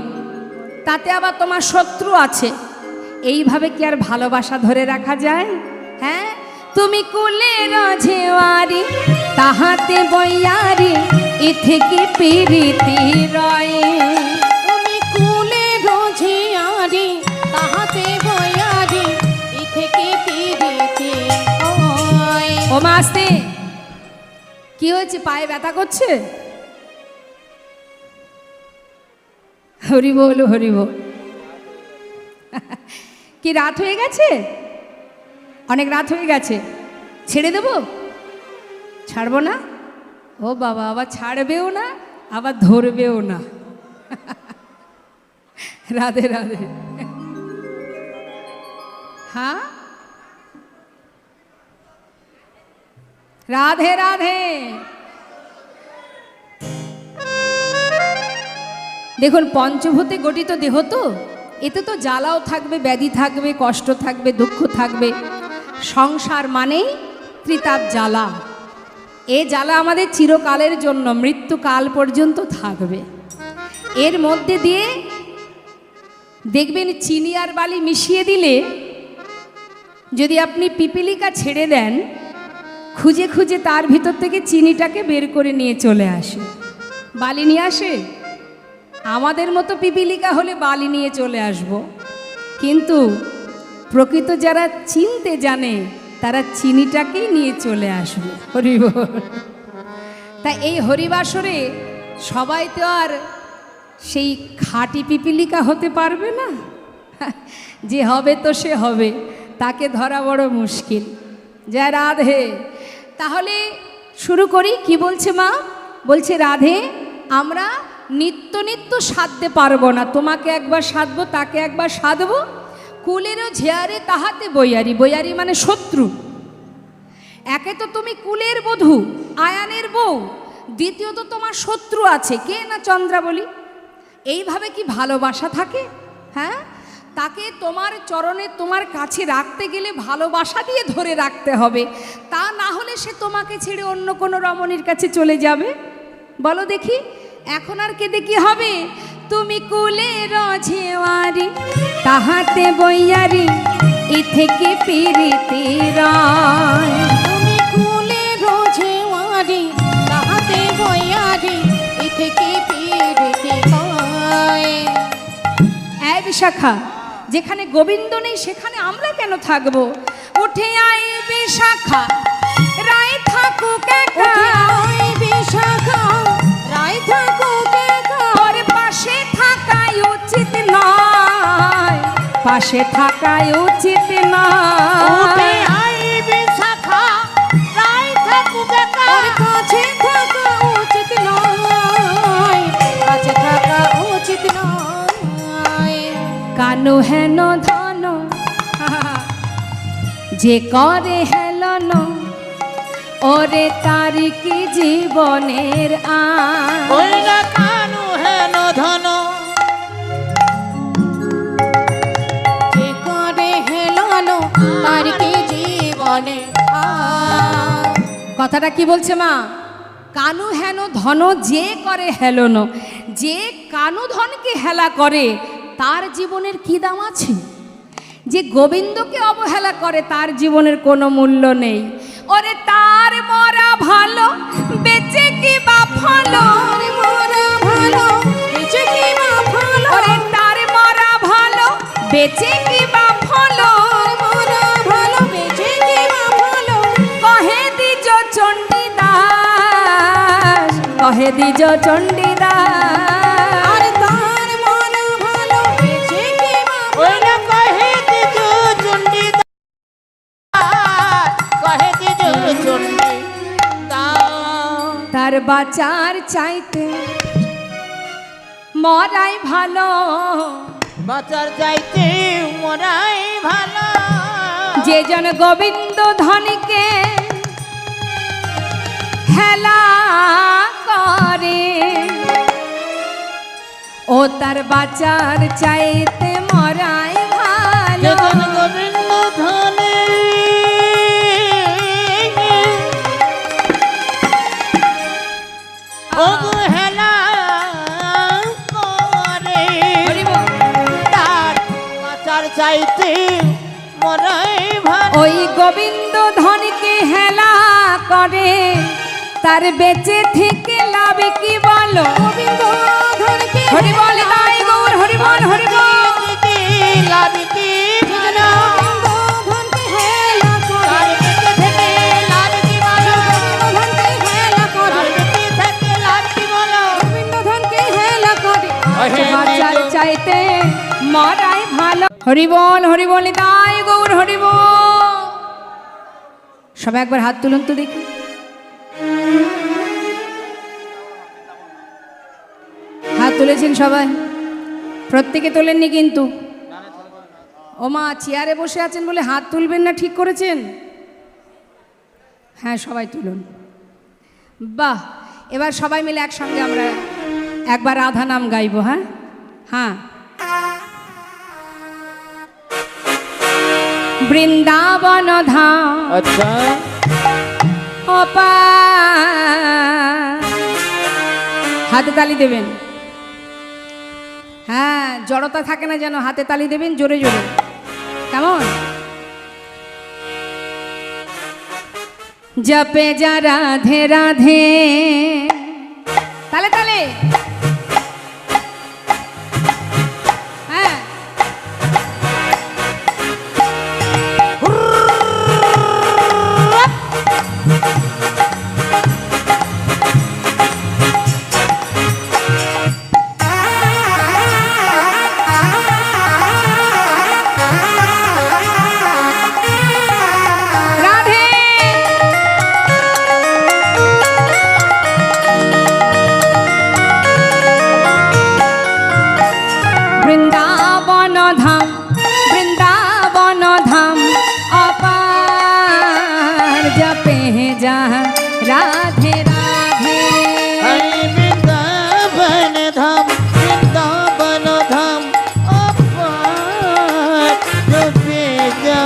S1: তাতে আবার তোমার শত্রু আছে, এইভাবে কি আর ভালোবাসা ধরে রাখা যায়? হ্যাঁ, তুমি কুলের ঝেওয়ারি তাহাতে বইয়ারি, এ থেকে প্রীতি রয়।
S2: তুমি কুলে রোঝিয়ারি তাহাতে বয়ারি, এ থেকে পিরিতি হয়।
S1: ও মা আসতে, কি হয়েছে? পায়ে ব্যথা করছে? হরি বল হরি বল। কি রাত হয়ে গেছে? অনেক রাত হয়ে গেছে, ছেড়ে দেব? ছাড়বো না? ও বাবা, আবার ছাড়বেও না আবার ধরবেও না। রাধে রাধে। হ্যাঁ, রাধে রাধে। দেখুন, পঞ্চভূতে গঠিত দেহ তো, এতে তো জ্বালাও থাকবে, ব্যাধি থাকবে, কষ্ট থাকবে, দুঃখ থাকবে। সংসার মানেই ত্রিতাপ জ্বালা। এ জ্বালা আমাদের চিরকালের জন্য, মৃত্যুকাল পর্যন্ত থাকবে। এর মধ্যে দিয়ে দেখবেন চিনি আর বালি মিশিয়ে দিলে, যদি আপনি পিপিলিকা ছেড়ে দেন, খুঁজে খুঁজে তার ভিতর থেকে চিনিটাকে বের করে নিয়ে চলে আসে। বালি নিয়ে আসে? আমাদের মতো পিপিলিকা হলে বালি নিয়ে চলে আসব, কিন্তু প্রকৃত যারা চিনতে জানে তারা চিনিটাকেই নিয়ে চলে আসবে। হরিবল। তা এই হরিবাসরে সবাই তো আর সেই খাঁটি পিপিলিকা হতে পারবে না। যে হবে তো সে হবে, তাকে ধরা বড় মুশকিল। জয় রাধে। তাহলে শুরু করি। কি বলছে মা? বলছে রাধে, আমরা নিত্য নিত্য সাধতে পারবো না, তোমাকে একবার সাধবো তাকে একবার সাধবো। কুলেরও ঝেয়ারে তাহাতে বইয়ারি, বইয়ারি মানে শত্রু। একে তো তুমি কুলের বধূ, আয়ানের বউ, দ্বিতীয়ত তোমার শত্রু আছে, কে না? চন্দ্রাবলী। এইভাবে কি ভালোবাসা থাকে? হ্যাঁ, তাকে তোমার চরণে তোমার কাছে রাখতে গেলে ভালোবাসা দিয়ে ধরে রাখতে হবে, তা না হলে সে তোমাকে ছেড়ে অন্য কোনো রমণীর কাছে চলে যাবে। বলো দেখি, এখন আর কেঁদে কি হবে? তুমি কুলের ঝেওয়ারি তাহাতে বইয়ারি, এ থেকে প্রীতি রয়।
S2: তুমি কুলে রোঝেওয়ারি তাহাতে বয়ারি, এ থেকে পিরিতি হয়।
S1: এই বিশাখা, যেখানে গোবিন্দ নেই সেখানে আমরা কেন থাকবো? উঠে আই বিশাখা, রায় থাকুক একা।
S2: ওই বিশাখা, রায় থাকুক একা।
S1: ওর পাশে থাকাই উচিত নয়, পাশে থাকাই উচিত
S4: উঠে
S1: নয়।
S4: আই বিশাখা, রায় থাকুক একা।
S2: ওর কাছে থাকা উচিত নয়, কাছে থাকা উচিত নয়।
S1: কানু হেন ধন যে করে হেলন, ওরে তার কি জীবনের
S4: ওই না কানু হেন ধন,
S2: যে করে হেলানো তার কি জীবনে আয়।
S1: কথাটা কি বলছে মা? কানু হেন ধন যে করে হেলন, যে কানু ধনকে হেলা করে তার জীবনের কি দাম আছে? যে গোবিন্দকে অবহেলা করে তার জীবনের কোনো মূল্য নেই। ওরে তার মরা ভালো, বেঁচে কি বা ফলো?
S2: মরা ভালো, বেঁচে কি বা ভালো?
S1: ওরে তার মরা ভালো, বেঁচে কি বা ফলো?
S2: মরা ভালো, বেঁচে কি বা ভালো?
S1: কহে দ্বিজ চণ্ডীদাস, কহে দ্বিজ চণ্ডীদাস।
S2: আর তার মরা ভালো, বেঁচে কি বা
S4: ওই না কহে দিজু চণ্ডীদাস।
S1: তার বাঁচার চাইতে মরাই ভালো।
S4: বাঁচার চাইতে মরাই ভালো।
S1: যে জন গোবিন্দ ধনকে হেলা করে ও তার বাঁচার চাইতে মরাই ভালো।
S4: যেজন গোবিন্দ ধনে অবহেলা করে তার বাঁচার চাইতে মরাই ভালো।
S1: ওই গোবিন্দ ধনকে হেলা করে তার বেঁচে থেকে লাভ কি বলো?
S2: গোবিন্দ ধনকে
S1: হরি বল তাই গৌর হরি বল হরি বল।
S4: লাভ কি ভালো?
S2: ধনকে হেলা করে
S4: তার বেঁচে থেকে লাভ কি ভালো?
S2: ধনকে হেলা করে
S4: তার বেঁচে থেকে লাভ কি ভালো?
S2: গোবিন্দ ধনকে হেলা করে
S1: বাঁচার চাইতে মরাই ভালো। হরি বল তাই গৌর হরি বল। সবাই একবার হাত তুলুন তো দেখি। হাত তুলেছেন সবাই? প্রত্যেকে তোলেননি কিন্তু। ও মা, চেয়ারে বসে আছেন বলে হাত তুলবেন না, ঠিক করেছেন? হ্যাঁ, সবাই তুলুন। বাহ, এবার সবাই মিলে একসঙ্গে আমরা একবার রাধা নাম গাইবো। হ্যাঁ হ্যাঁ। বৃন্দাবন ধাম
S4: আচ্ছা
S1: অপার। হাতে তালি দেবেন। হ্যাঁ, জড়তা থাকে না যেন, হাতে তালি দেবেন জোরে জোরে। কেমন? জপে যা রাধে রাধে, তালে তালে। হ্যাঁ, রাধে। বৃন্দাবন ধাম, বৃন্দাবন ধাম অপার। জপে যা রাধে রাধে।
S4: হরি বৃন্দাবন ধাম, বৃন্দাবন ধাম অপার। জপে যা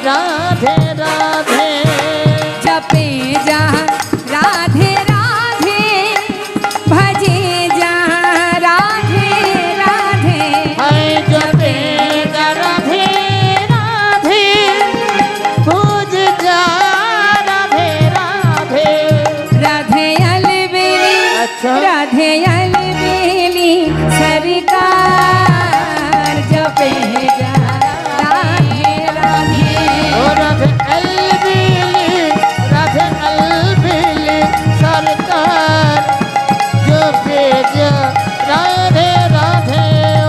S4: রাধে রাধে।
S1: জপে যা রাধে রাধে, ভজে যা রাধে রাধে।
S4: হরি জপে যা রাধে রাধে, ভুজ যা রাধে রাধে।
S1: রাধে अलबेली,
S4: अच्छा।
S1: राधे अलबेली सरकार। जपे जा राधे राधे।
S4: ও রাধে अलबिली সরকার। জপে যা রাধে রাধে। ও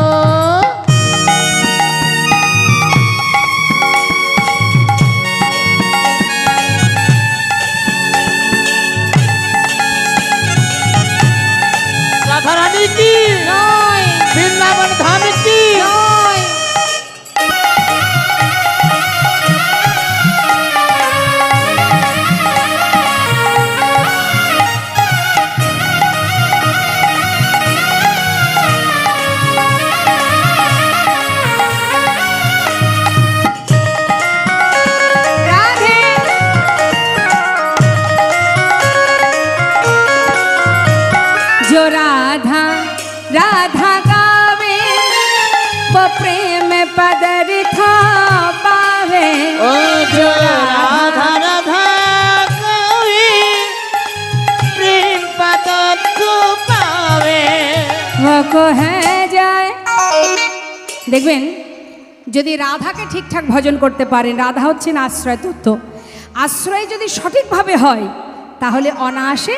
S4: রাধা রানী কি
S2: নয়
S4: বৃন্দাবন ধাম কি
S2: নয়
S1: राधे। जो राधा राधा गावे वो प्रेम पदरथा पावे।
S4: ও जो রাধা রাধা কবি প্রেম পদার্থ পাবে।
S1: वो को है যায়। দেখবেন, যদি রাধাকে ঠিকঠাক ভজন করতে পারেন, রাধা হচ্ছেন আশ্রয় তত্ত্ব, আশ্রয় যদি সঠিকভাবে হয় তাহলে অনায়াসে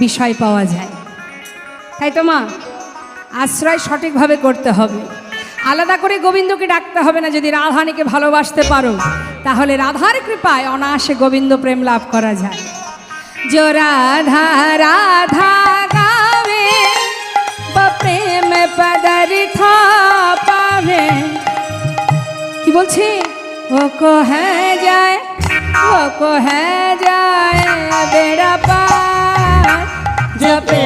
S1: বিষয় পাওয়া যায়। তাই তো মা, আশ্রয় সঠিকভাবে করতে হবে। আলাদা করে গোবিন্দকে ডাকতে হবে না। যদি রাধানীকে ভালোবাসতে পারো তাহলে রাধার কৃপায় অনায়াসে গোবিন্দ প্রেম লাভ করা যায়। जो राधा राधा गावे वो प्रेम पदार्थ पावे কি বলছে वो को है जाए बेड़ा पार जपे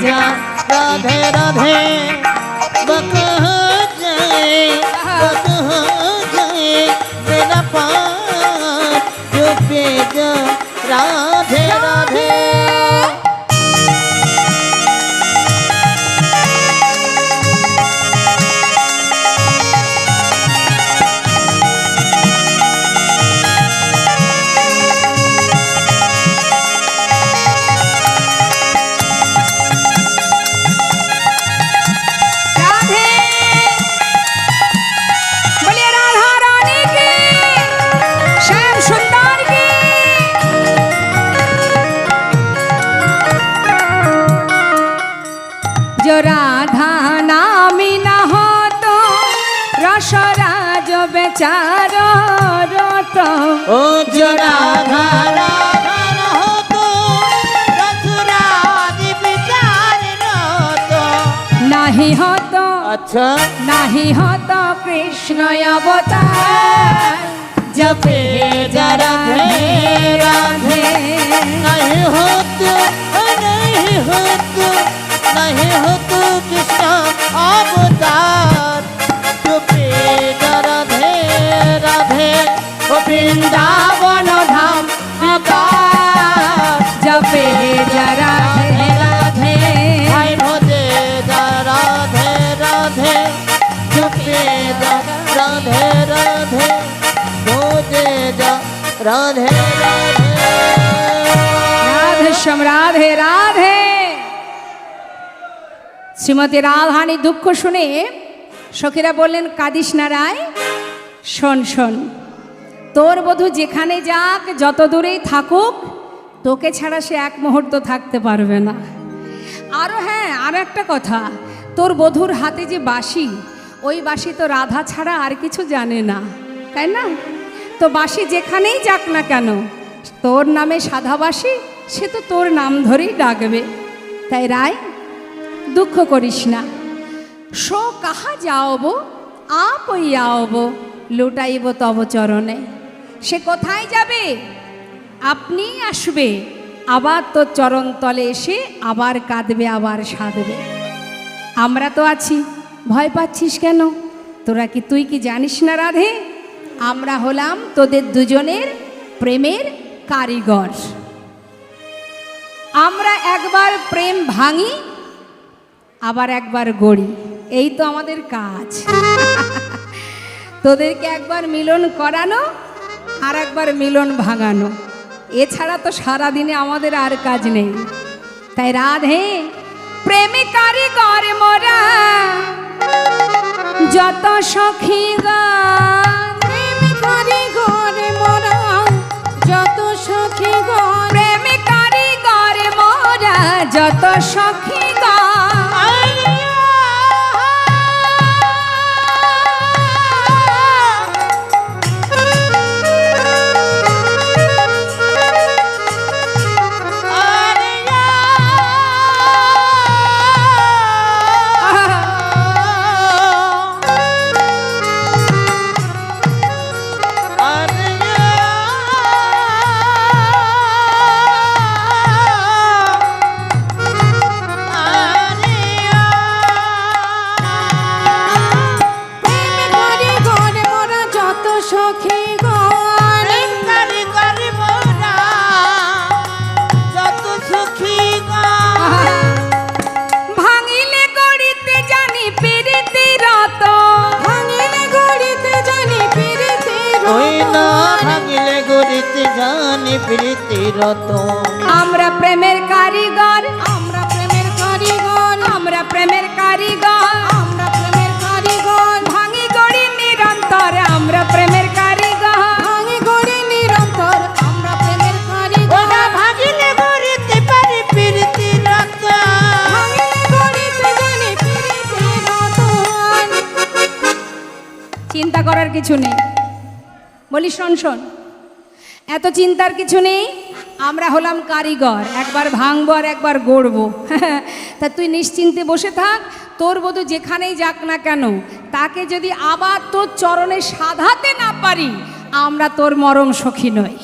S1: जा
S4: राधे राधे बक हो जाए मेरा पार जो पे जा राधे राधे
S1: राधे बोलिए राधा रानी की श्याम सुंदर की जो राधा नामी न हो तो रसराज बेचारो रोतो
S4: ओ जो राधा राधा न हो तो रसराज विचार न तो
S1: नहीं हो तो
S4: अच्छा
S1: नहीं हो तो कृष्ण अवतार जपे जा राधे राधे
S4: नहीं हो तो नहीं हो तो नहीं हो तो कृष्ण अवतार चुपे राधे राधे
S1: ओ वृंदावन धाम विकार जपे जा राधे राधे
S4: भाई भोजे राधे राधे चुपे राधे राधे भोजे राधे राधे
S1: राधे श्याम राधे राधे শ্রীমতী রাধানী দুঃখ শুনে সখীরা বললেন কাঁদিস না রায় শোন শোন তোর বধূ যেখানে যাক যত দূরেই থাকুক তোকে ছাড়া সে এক মুহূর্ত থাকতে পারবে না আরও হ্যাঁ আর একটা কথা তোর বধূর হাতে যে বাঁশি ওই বাঁশি তো রাধা ছাড়া আর কিছু জানে না তাই না তো বাঁশি যেখানেই যাক না কেন তোর নামে সাধা বাঁশি সে তো তোর নাম ধরেই ডাকবে তাই রায় দুঃখ করিস না সো কাহা যাওব আপ আওব লুটাইব তব চরণে সে কোথায় যাবে আপনি আসবে আবার তোর চরণ তলে এসে আবার কাঁদবে আবার সাধবে আমরা তো আছি ভয় পাচ্ছিস কেন তুই কি জানিস না রাধে আমরা হলাম তোদের দুজনের প্রেমের কারিগর আমরা একবার প্রেম ভাঙি আবার একবার গড়ি এই তো আমাদের কাজ তোদেরকে একবার মিলন করানো আর একবার মিলন ভাঙানো এছাড়া তো সারা দিনে আমাদের আর কাজ নেই তাই রাধে প্রেমে কারিগর মোরা যত সখী
S2: প্রেমে কারিগর মোরা যত সখী গণ
S1: প্রেমে কারিগর মোরা যত সখী আমরা প্রেমের কারিগর
S2: আমরা প্রেমের কারিগর
S1: আমরা প্রেমের কারিগর
S2: আমরা প্রেমের কারিগর
S1: ভাঙি গড়ি নিরন্তর আমরা প্রেমের কারিগর
S2: ভাঙি গড়ি নিরন্তর আমরা প্রেমের কারিগর
S4: ভাগিলে গড়িতে পারি প্রীতি রত
S2: ভাঙিলে গড়িতে জানি প্রীতি রতন
S1: চিন্তা করার কিছু নেই বলি শোন শোন এত চিন্তার কিছু নেই আমরা হলাম কারিগর, একবার ভাঙবো আর একবার গড়বো। তা তুই নিশ্চিন্তে বসে থাক, তোর বধূ যেখানেই যাক না কেন, তাকে যদি আবার তোর চরণে সাধাতে না পারি, আমরা তোর মরম সখী নই।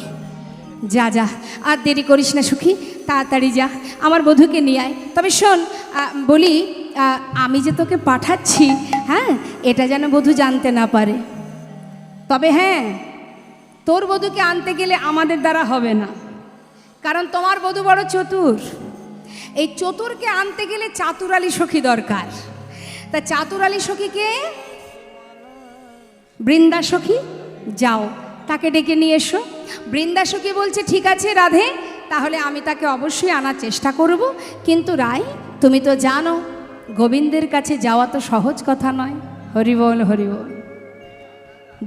S1: যা যা, আর দেরি করিস না সখী, তাড়াতাড়ি যা, আমার বধূকে নিয়ে আয়। তবে শোন, বলি, আমি যে তোকে পাঠাচ্ছি, হ্যাঁ, এটা যেন বধূ জানতে না পারে। তবে হ্যাঁ, তোর বধূকে আনতে গেলে আমাদের দ্বারা হবে না, কারণ তোমার বধূ বড় চতুর। এই চতুরকে আনতে গেলে চাতুরালী সখী দরকার। তা চাতুরালী সখীকে, বৃন্দা সখী, যাও তাকে ডেকে নিয়ে এসো। বৃন্দা সখী বলছে, ঠিক আছে রাধে, তাহলে আমি তাকে অবশ্যই আনার চেষ্টা করব। কিন্তু রায়, তুমি তো জানো গোবিন্দের কাছে যাওয়া তো সহজ কথা নয়। হরি বল, হরি বল।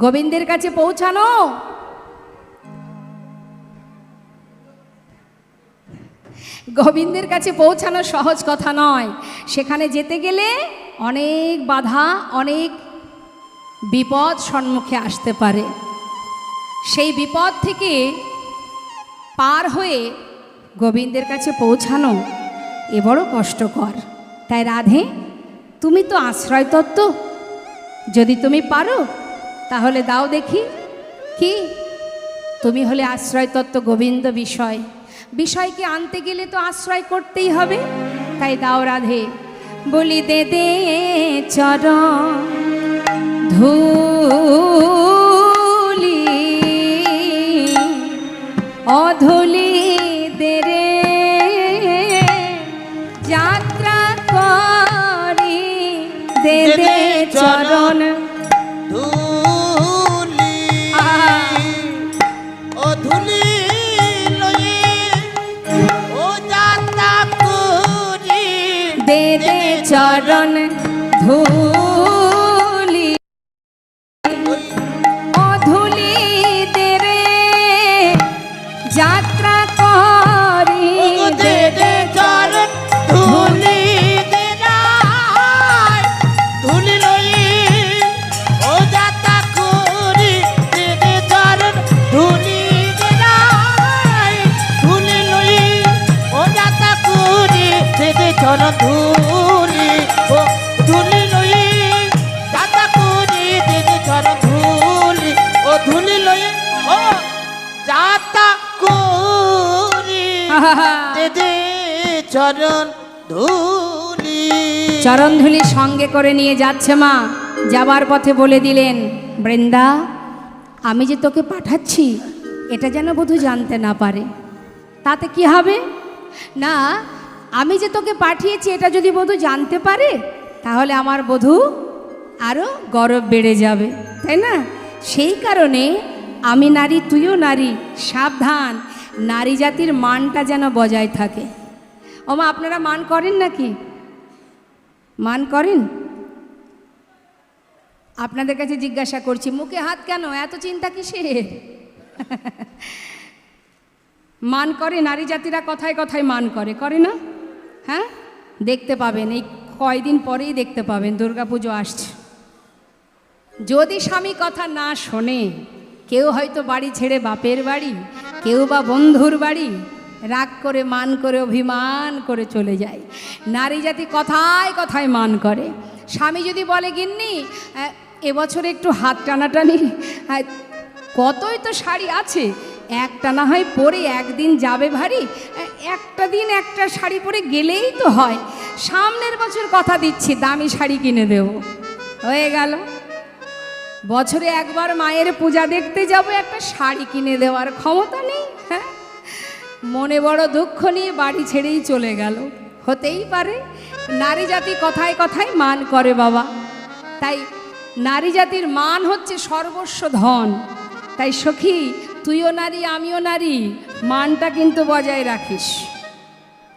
S1: গোবিন্দের কাছে পৌঁছানো গোবিন্দের কাছে পৌঁছানো সহজ কথা নয়। সেখানে যেতে গেলে অনেক বাধা, অনেক বিপদ সম্মুখে আসতে পারে। সেই বিপদ থেকে পার হয়ে গোবিন্দের কাছে পৌঁছানো এ বড় কষ্টকর। তাই রাধে, তুমি তো আশ্রয় তত্ত্ব, যদি তুমি পারো তাহলে দাও দেখি। কি, তুমি হলে আশ্রয় তত্ত্ব গোবিন্দ বিষয়, বিষয়কে আনতে গেলে তো আশ্রয় করতেই হবে। তাই দাও রাধে। বলি দে দে চরণ ধুলি, অধুলি দে রে, যাত্রা করি দে দে চরণ
S4: ধুলি, ও ধুলি লয়ে, ও যাত্রা করি
S1: দে দে চরণ ধুলি, অধুলি দে রে, যাত্রা করি
S4: দে দে চরণ ধুলি দে রায়, ধুলি লয়ে, ও যাত্রা করি দে দে চরণ ধুলি দে রায়, ধুলি লয়ে, ও যাত্রা করি দে দে চরণ ধুলি, ও ধুলি লয়ে, যাত্রা করি দে দে চরণ ধুলি, ও ধুলি লয়ে, ও যাত্রা করি দে দে চরণ ধুলি।
S1: চরণ ধুলি সঙ্গে করে নিয়ে যাচ্ছে মা। যাবার পথে বলে দিলেন, বৃন্দা, আমি যে তোকে পাঠাচ্ছি এটা যেন বধূ জানতে না পারে। তাতে কি হবে? না, আমি যে তোকে পাঠিয়েছি এটা যদি বধূ জানতে পারে, তাহলে আমার বধূ আরও গরব বেড়ে যাবে, তাই না? সেই কারণে আমি নারী, তুইও নারী, সাবধান, নারী জাতির মানটা যেন বজায় থাকে। ওমা, আপনারা মান করেন নাকি? মান করেন? আপনাদের কাছে জিজ্ঞাসা করছি, মুখে হাত কেন, এত চিন্তা কিসের? মান করে নারী জাতিরা, কথায় কথায় মান করে, করে না? হ্যাঁ, দেখতে পাবেন, এই কয়দিন পরেই দেখতে পাবেন, দুর্গাপুজো আসছে। যদি স্বামী কথা না শোনে, কেউ হয়তো বাড়ি ছেড়ে বাপের বাড়ি, কেউ বা বন্ধুর বাড়ি, রাগ করে, মান করে, অভিমান করে চলে যায়। নারী জাতি কথায় কথায় মান করে। স্বামী যদি বলে, গিন্নি এবছর একটু হাত টানাটানি, কতই তো শাড়ি আছে, একটা না হয় পরে একদিন যাবে ভারী, একটা দিন একটা শাড়ি পরে গেলেই তো হয়, সামনের বছর কথা দিচ্ছি দামি শাড়ি কিনে দেব। হয়ে গেল, বছরে একবার মায়ের পূজা দেখতে যাব, একটা শাড়ি কিনে দেওয়ার ক্ষমতা নেই। হ্যাঁ, মনে বড় দুঃখ নিয়ে বাড়ি ছেড়েই চলে গেল। হতেই পারে, নারী জাতি কথায় কথায় মান করে বাবা। তাই নারী জাতির মান হচ্ছে সর্বস্ব ধন। তাই সখী, তুইও নারী, আমিও নারী, মানটা কিন্তু বজায় রাখিস,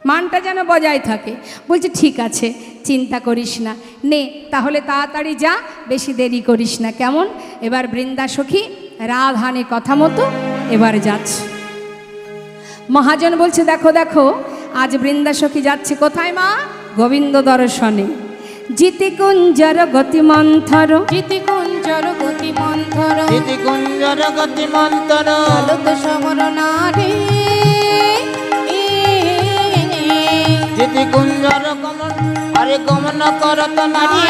S1: মানটা যেন বজায় থাকে। বলছে ঠিক আছে, চিন্তা করিস না, নে তাহলে তাড়াতাড়ি যা, বেশি দেরি করিস না, কেমন? এবার বৃন্দা সখী রাধানে কথা মতো এবার যাচ্ছে। মহাজন বলছে, দেখো দেখো, আজ বৃন্দা সখী যাচ্ছে কোথায় মা? গোবিন্দ দর্শনে। জিতি কুঞ্জর গতি মন্থর,
S2: জিতি কুঞ্জর গতি মন্থর,
S4: জিতি কুঞ্জর গতি মন্তর,
S2: চলো তো সমর নারী,
S4: যৌবন করত নারী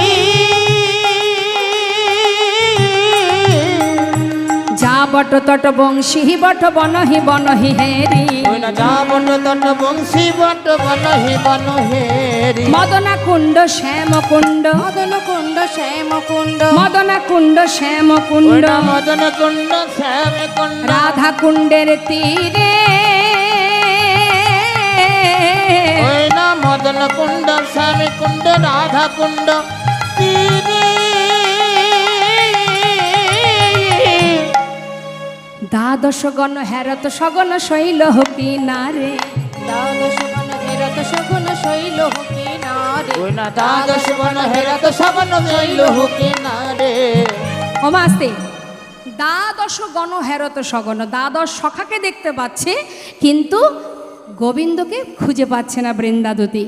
S1: যা বট তট বংশী বট বনহি বনহি হেরি
S4: ওই না যা বট তট বংশী বট বনহি বনহেরি
S1: মদনা কুণ্ড শ্যাম কুণ্ড
S2: মদন কুণ্ড শ্যাম কুণ্ড
S1: মদনা কুণ্ড শ্যাম
S4: ওই
S1: কুণ্ড
S4: না মদন কুণ্ড শ্যাম কুণ্ড
S1: রাধা কুণ্ডের তীরে
S4: ওই না মদন কুণ্ড শ্যাম কুণ্ড রাধা কুণ্ড তীরে
S1: দ্বাদশ গণ হেরত সগণ শৈল কিনারে
S2: দ্বাদশ বন হেরত সগুণ শৈল কিনারে
S4: ওই না দ্বাদশ বন হেরত সবন শৈল কিনারে
S1: অমাস্তে দ্বাদশ গণ হেরত সগণ দ্বাদশ সখাকে দেখতে পাচ্ছে কিন্তু গোবিন্দকে খুঁজে পাচ্ছে না বৃন্দাদতী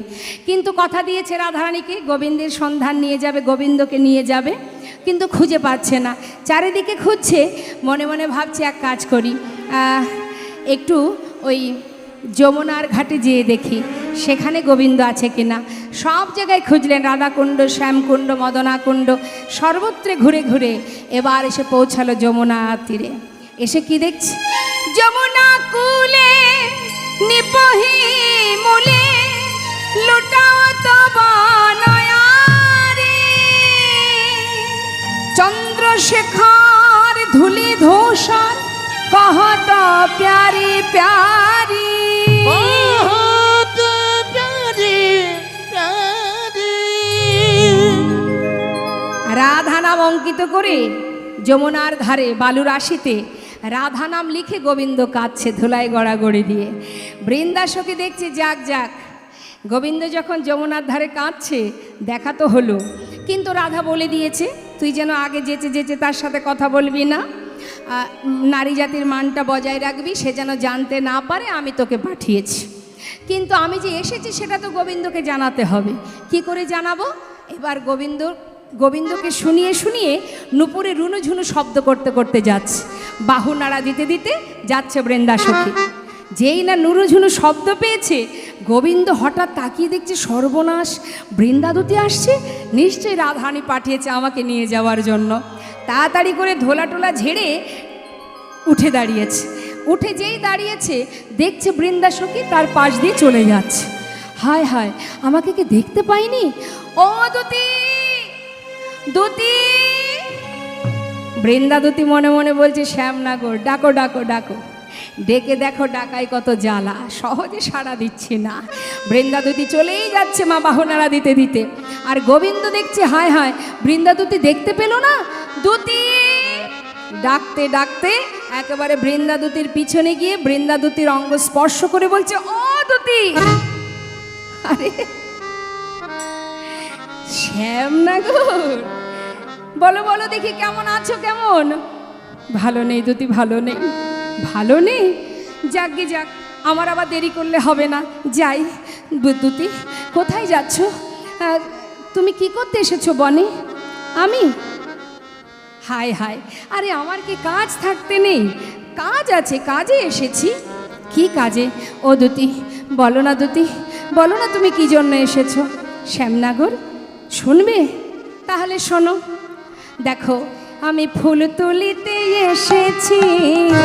S1: কিন্তু কথা দিয়েছে রাধারানীকে গোবিন্দের সন্ধান নিয়ে যাবে গোবিন্দকে নিয়ে যাবে কিন্তু খুঁজে পাচ্ছে না চারিদিকে খুঁজছে মনে মনে ভাবছে এক কাজ করি একটু ওই যমুনার ঘাটে যেয়ে দেখি সেখানে গোবিন্দ আছে কিনা সব জায়গায় খুঁজলেন রাধাকুণ্ড শ্যামকুণ্ড মদনাকুণ্ড সর্বত্রে ঘুরে ঘুরে এবার এসে পৌঁছালো যমুনা তীরে এসে কি দেখছি যমুনা কুলে নিপহি মূলে লুটাও তো বনয়ারে চন্দ্রশেখর ধুলি ধূসর কহত প্যারি প্যারি
S4: बहुत प्यारी प्यारी
S1: রাধা নাম অঙ্কিত করে যমুনার ধারে বালুর রাশিতে রাধা নাম লিখে গোবিন্দ কাঁদছে ধুলায় গড়াগড়ি দিয়ে বৃন্দাসখী দেখছে যাক যাক গোবিন্দ যখন যমুনার ধারে কাঁদছে দেখা তো হলো কিন্তু রাধা বলে দিয়েছে তুই যেন আগে যেচে যেচে তার সাথে কথা বলবি না নারী জাতির মানটা বজায় রাখবি সে যেন জানতে না পারে আমি তোকে পাঠিয়েছি কিন্তু আমি যে এসেছি সেটা তো গোবিন্দকে জানাতে হবে কি করে জানাবো এবার গোবিন্দকে শুনিয়ে শুনিয়ে নুপুরে রুনুঝুনু শব্দ করতে করতে যাচ্ছে বাহু নাড়া দিতে দিতে যাচ্ছে বৃন্দাসখী যেই না নুরুঝুনু শব্দ পেয়েছে গোবিন্দ হঠাৎ তাকিয়ে দেখছে সর্বনাশ বৃন্দাদতী আসছে নিশ্চয়ই রাধারানী পাঠিয়েছে আমাকে নিয়ে যাওয়ার জন্য তাড়াতাড়ি করে ধোলা টোলা ঝেড়ে উঠে দাঁড়িয়েছে উঠে যেই দাঁড়িয়েছে দেখছে বৃন্দাসখী তার পাশ দিয়ে চলে যাচ্ছে হায় হায় আমাকে কি দেখতে পাইনি ও দুতি দুতি বৃন্দাদতী মনে মনে বলছে শ্যামনগর ডাকো ডাকো ডাকো ডেকে দেখো ডাকাই কত জ্বালা সহজে সাড়া দিচ্ছি না বৃন্দাদতী চলেই যাচ্ছে মা বাহনারা দিতে দিতে আর গোবিন্দ দেখছে হায় হায় বৃন্দাদতী দেখতে পেল না দুতি ডাকতে ডাকতে একেবারে বৃন্দাদতীর পিছনে গিয়ে বৃন্দাদতীর অঙ্গ স্পর্শ করে বলছে ও দুতি আরে শ্যামনগর বলো বলো দেখি কেমন আছো কেমন ভালো নেই দুতি ভালো নেই ভালো নেই যাকগে যাক আমার আবার দেরি করলে হবে না যাই দুতি কোথায় যাচ্ছ তুমি কি করতে এসেছো বনে আমি হায় হায় আরে আমার কি কাজ থাকতে নেই কাজ আছে কাজে এসেছি কি কাজে ও দুতি বলো না দুতি বলো না তুমি কি জন্য এসেছো শ্যামনগর শুনবে তাহলে শোনো দেখো আমি ফুল তুলিতে এসেছি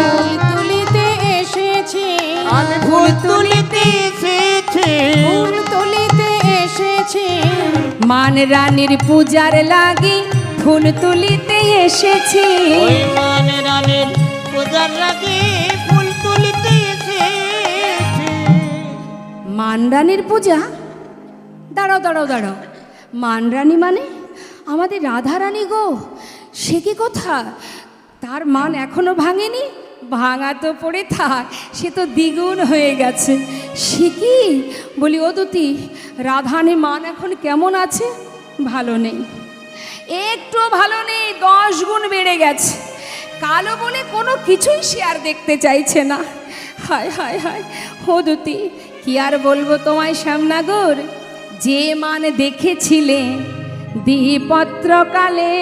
S2: ফুল তুলিতে এসেছি
S4: আমি ফুল তুলিতে এসেছি
S2: ফুল তুলিতে এসেছি
S1: মান রানীর পূজার লাগি ফুল তুলিতে এসেছি
S4: ওই মান রানীর পূজার লাগি ফুল তুলিতে এসেছি
S1: মান রানীর পূজা দাঁড়াও দাঁড়াও দাঁড়াও মান রানী মানে আমাদের রাধা রানী গো সে কি কথা তার মান এখনো ভাঙেনি ভাঙা তো পড়ে থাক সে তো দ্বিগুণ হয়ে গেছে সে কি বলি ও দুতি রাধানী মান এখন কেমন আছে ভালো নেই একটু ভালো নেই 10 গুণ বেড়ে গেছে কালো বলে কোনো কিছুই সে আর দেখতে চাইছে না হায় হায় হায় ও দুতি কি আর বলবো তোমায় শ্যামনগর যে মান দেখেছিলে দ্বিপত্রকালে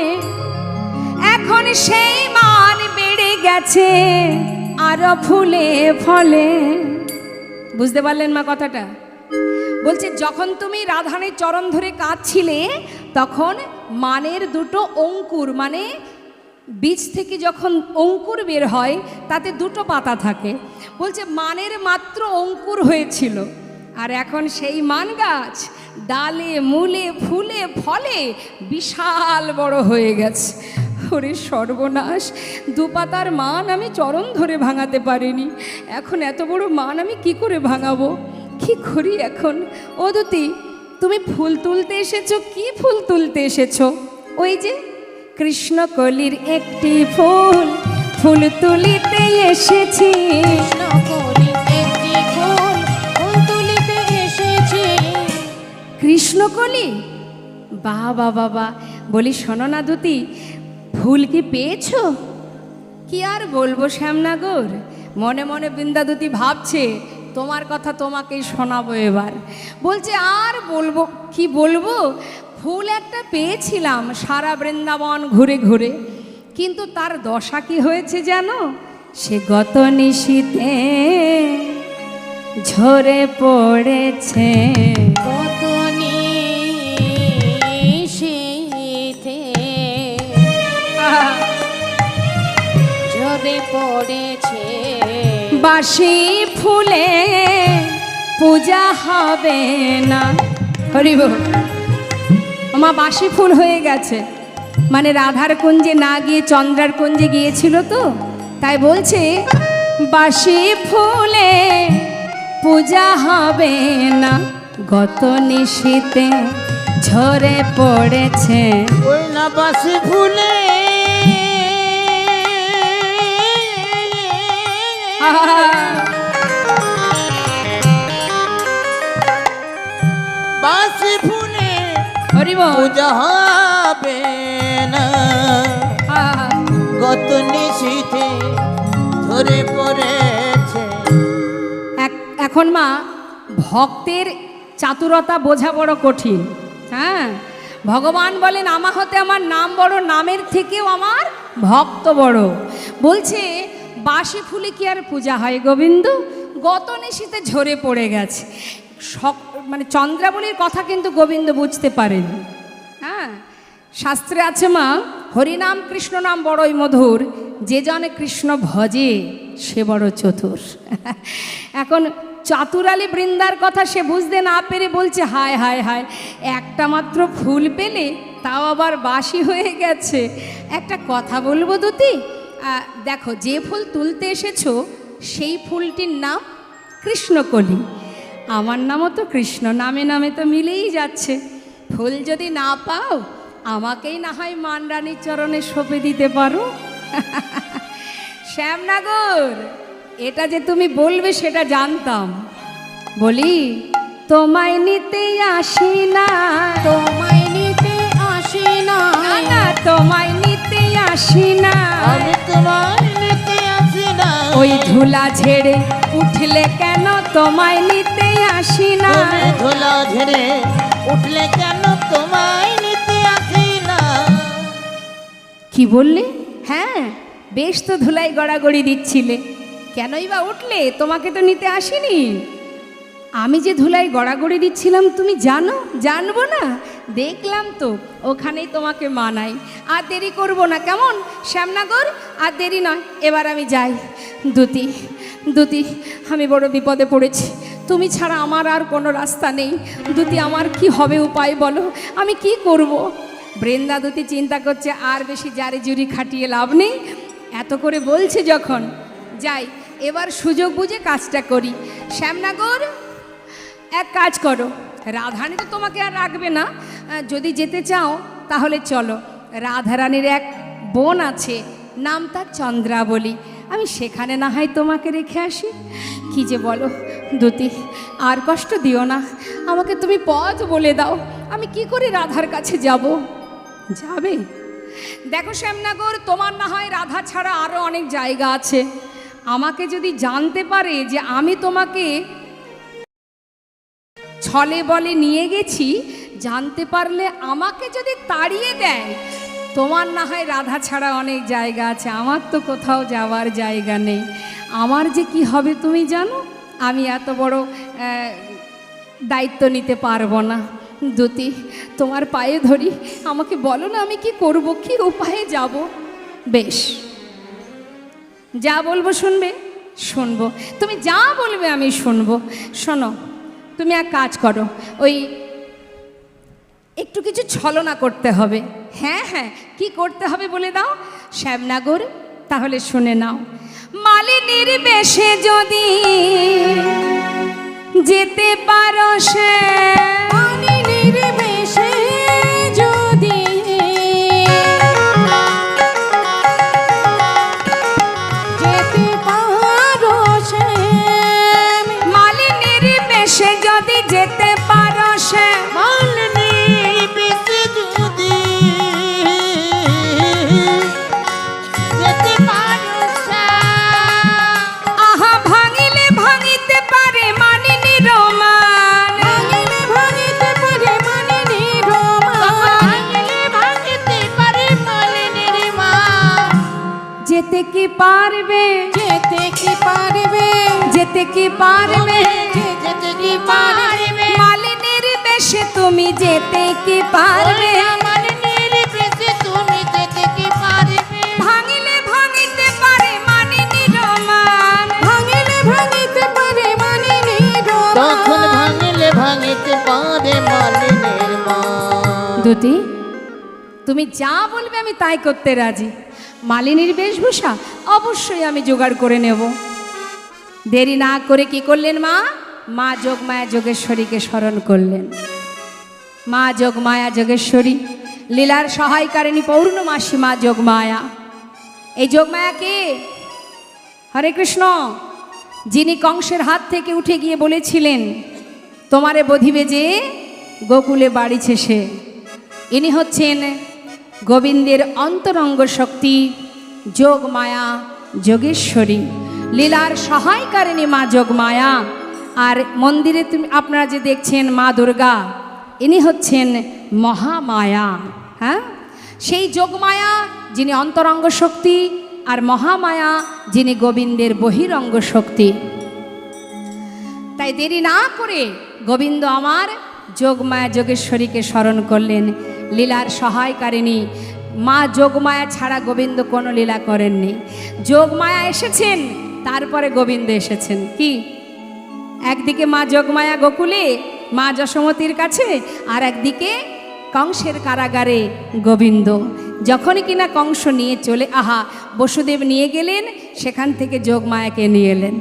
S1: এখন সেই মান বেড়ে গেছে আরো ফুলে ফলে বুঝতে পারলেন মা কথাটা বলছে যখন তুমি রাধানের চরণ ধরে কাঁদছিলে তখন মানের দুটো অঙ্কুর, মানে বীজ থেকে যখন অঙ্কুর বের হয় তাতে দুটো পাতা থাকে। বলছে মানের মাত্র অঙ্কুর হয়েছিল, আর এখন সেই মান গাছ ডালে মূলে ফুলে ফলে বিশাল বড় হয়ে গেছে। ওরে সর্বনাশ, দুপাতার মান আমি চরণ ধরে ভাঙাতে পারিনি, এখন এত বড় মান আমি কি করে ভাঙাবো, কি করি এখন? ও দুতি, তুমি ফুল তুলতে এসেছো? কি ফুল তুলতে এসেছো? ওই যে কৃষ্ণকলির একটি ফুল, ফুল তুলিতে এসেছি।
S2: কৃষ্ণকলি একটি ফুল, ফুল তুলিতে এসেছি।
S1: কৃষ্ণকলি, বাবা বাবা। বলি শোনো না দুতি, ফুল কি পেয়েছো? কি আর বলবো শ্যামনগর, মনে মনে বৃন্দাদুতি ভাবছে তোমার কথা তোমাকেই শোনাবো এবার। বলছে আর বলবো কি বলবো, ফুল একটা পেয়েছিলাম সারা বৃন্দাবন ঘুরে ঘুরে, কিন্তু তার দশা কি হয়েছে জানো? সে গত নিশীতে ঝরে পড়েছে।
S2: কত নিশীথে ঝরে পড়েছে।
S1: বাসি ফুলে পূজা হবে না। হরিব মা, বাসি ফুল হয়ে গেছে, মানে রাধার কুঞ্জে না গিয়ে চন্দ্রার কুঞ্জে গিয়েছিল তো, তাই বলছে বাসি ফুলে পূজা হবে না, গত নিশীতে ঝরে পড়েছে।
S4: ওই না বাসি ফুলে বাসি ফুলে
S1: হরিব
S4: পূজা হবে না, গত নিশীথে ধরে পড়েছে।
S1: এখন মা, ভক্তের চাতুরতা বোঝা বড় কঠিন। হ্যাঁ, ভগবান বলেন আমা হতে আমার নাম বড়, নামের থেকেও আমার ভক্ত বড়। বলছে বাসি ফুলে কি আর পূজা হয় গোবিন্দ? গত নিশীতে ঝরে পড়ে গেছে। মানে চন্দ্রাবলীর কথা কিন্তু গোবিন্দ বুঝতে পারেন। হ্যাঁ, শাস্ত্রে আছে মা, হরিনাম কৃষ্ণ নাম বড়ই মধুর, যে জনে কৃষ্ণ ভজে সে বড় চতুর। এখন চাতুরালী বৃন্দার কথা সে বুঝতে না পেরে বলছে হায় হায় হায়, একটা মাত্র ফুল পেলে তাও আবার বাসি হয়ে গেছে। একটা কথা বলবো দুতি, দেখো যে ফুল তুলতে এসেছো সেই ফুলটির নাম কৃষ্ণকলি, আমার নামও তো কৃষ্ণ, নামে নামে তো মিলেই যাচ্ছে। ফুল যদি না পাও আমাকেই না হয় মানরানীর চরণে সঁপে দিতে পারো। শ্যামনগর, এটা যে তুমি বলবে সেটা জানতাম। বলি তোমায় নিতে আসি না,
S2: তোমায় নিতে আসি না,
S1: না তোমায় নিতে আসি না,
S4: আমি তোমায় নিতে আসি না।
S1: ওই ধুলা ঝেড়ে উঠলে কেন তোমায় নিতে আসি না,
S4: তুমি ধুলা ঝেড়ে উঠলে কেন তোমায় নিতে আসি না।
S1: কি বললে? হ্যাঁ, বেশ তো ধুলাই গড়াগড়ি দিচ্ছিলে, কেনই বা উঠলে? তোমাকে তো নিতে আসিনি। আমি যে ধুলাই গড়াগড়ি দিচ্ছিলাম তুমি জানো? জানবো না? দেখলাম তো, ওখানেই তোমাকে মানাই। আর দেরি করব না কেমন শ্যামনগর, আর দেরি নয়, এবার আমি যাই। দুতি দুতি, আমি বড় বিপদে পড়েছি, তুমি ছাড়া আমার আর কোনো রাস্তা নেই। দুতি, আমার কি হবে উপায় বলো, আমি কি করব? বৃন্দা দুতি চিন্তা করছে আর বেশি জারি জুরি খাটিয়ে লাভ নেই, এত করে বলছে যখন, যাই এবার সুযোগ বুঝে কাজটা করি। শ্যামনগর, এক কাজ করো, রাধারানী তো তোমাকে আর রাখবে না, যদি যেতে চাও তাহলে চলো। রাধারানীর এক বোন আছে, নাম তার চন্দ্রাবলী, আমি সেখানে না হয় তোমাকে রেখে আসি। কি যে বলো দুতি, আর কষ্ট দিও না, আমাকে তুমি পথ বলে দাও, আমি কি করে রাধার কাছে যাব? যাবে? দেখো শ্যামনগর, তোমার না হয় রাধা ছাড়া আরও অনেক জায়গা আছে, আমাকে যদি জানতে পারে যে আমি তোমাকে ছলে বলে নিয়ে গেছি, জানতে পারলে আমাকে যদি তাড়িয়ে দেয়, তোমার না হয় রাধা ছাড়া অনেক জায়গা আছে, আমার তো কোথাও যাওয়ার জায়গা নেই, আমার যে কি হবে তুমি জানো? আমি এত বড় দায়িত্ব নিতে পারবো না। দুতি, তোমার পায়ে ধরি, আমাকে বলো না আমি কি করব, কি উপায়ে যাব? বেশ, যা বলবো শুনবে? শুনবো। তুমি যা বলবে আমি শুনবো। শোনো, তুমি এক কাজ করো, ওই একটু কিছু ছলনা করতে হবে। হ্যাঁ হ্যাঁ, কি করতে হবে বলে দাও। শ্যামনগর, তাহলে শুনে নাও। মালিনীর বেশে যদি যেতে পারো, সে
S2: মালিনীর বেশে যদি যেতে পারো, সে
S1: মালিনীর বেশে যদি যেতে পারো, সে
S4: মালিনীর বেশে যদি যেতে পারো সে,
S1: আহা ভাঙিলে ভাঙিতে পারে মালিনীর মান,
S2: ভাঙিলে ভাঙিতে পারে মালিনীর মান,
S4: ভাঙিলে ভাঙিতে পারে মালিনীর মা,
S1: যেতে কি পারবে,
S2: যেতে কি পারবে,
S1: যেতে কি পারবে,
S4: যেতে কি পারবে,
S1: মালিনীর বেশে তুমি যেতে কি পারবে,
S4: মালিনীর বেশে তুমি যেতে কি পারবে,
S1: ভাঙিলে ভাঙিতে পারে মালিনীর মান,
S2: ভাঙিলে ভাঙিতে পারে মালিনীর
S4: তখন
S2: মান।
S4: ভাঙিলে ভাঙিতে পারে মালিনীর মা।
S1: দুতি, তুমি যা বলবে আমি তাই করতে রাজি। মালিনীর বেশভূষা অবশ্যই আমি জোগাড় করে নেব। দেরি না করে কি করলেন মা? মা যোগমায়া যোগেশ্বরীকে স্মরণ করলেন। মা যোগমায়া যোগেশ্বরী, লীলার সহায়কারিণী পৌর্ণমাসী মা যোগমায়া। এই যোগমায়া কে? হরে কৃষ্ণ, যিনি কংসের হাত থেকে উঠে গিয়ে বলেছিলেন তোমারে বধিবে যে গোকুলে বাড়িছে সে, ইনি হচ্ছেন গোবিন্দের অন্তরঙ্গ শক্তি যোগমায়া যোগেশ্বরী, লীলার সহায়কারিণী মা যোগমায়া। আর মন্দিরে আপনারা যে দেখছেন মা দুর্গা, ইনি হচ্ছেন মহামায়া। হ্যাঁ, সেই যোগমায়া যিনি অন্তরঙ্গ শক্তি, আর মহামায়া যিনি গোবিন্দের বহিরঙ্গ শক্তি। তাই দেরি না করে গোবিন্দ আমার যোগমায়া যোগেশ্বরীকে স্মরণ করলেন। লীলার সহায়কারিণী মা যোগমায়া ছাড়া গোবিন্দ কোনো লীলা করেননি। যোগমায়া এসেছেন, তারপরে গোবিন্দ এসেছেন। কি, একদিকে মা যোগমায়া গোকুলে মা যশোমতীর কাছে, আর একদিকে কংসের কারাগারে গোবিন্দ। যখনই কিনা কংস নিয়ে চলে, আহা বসুদেব নিয়ে গেলেন, সেখান থেকে যোগমায়াকে নিয়ে এলেন।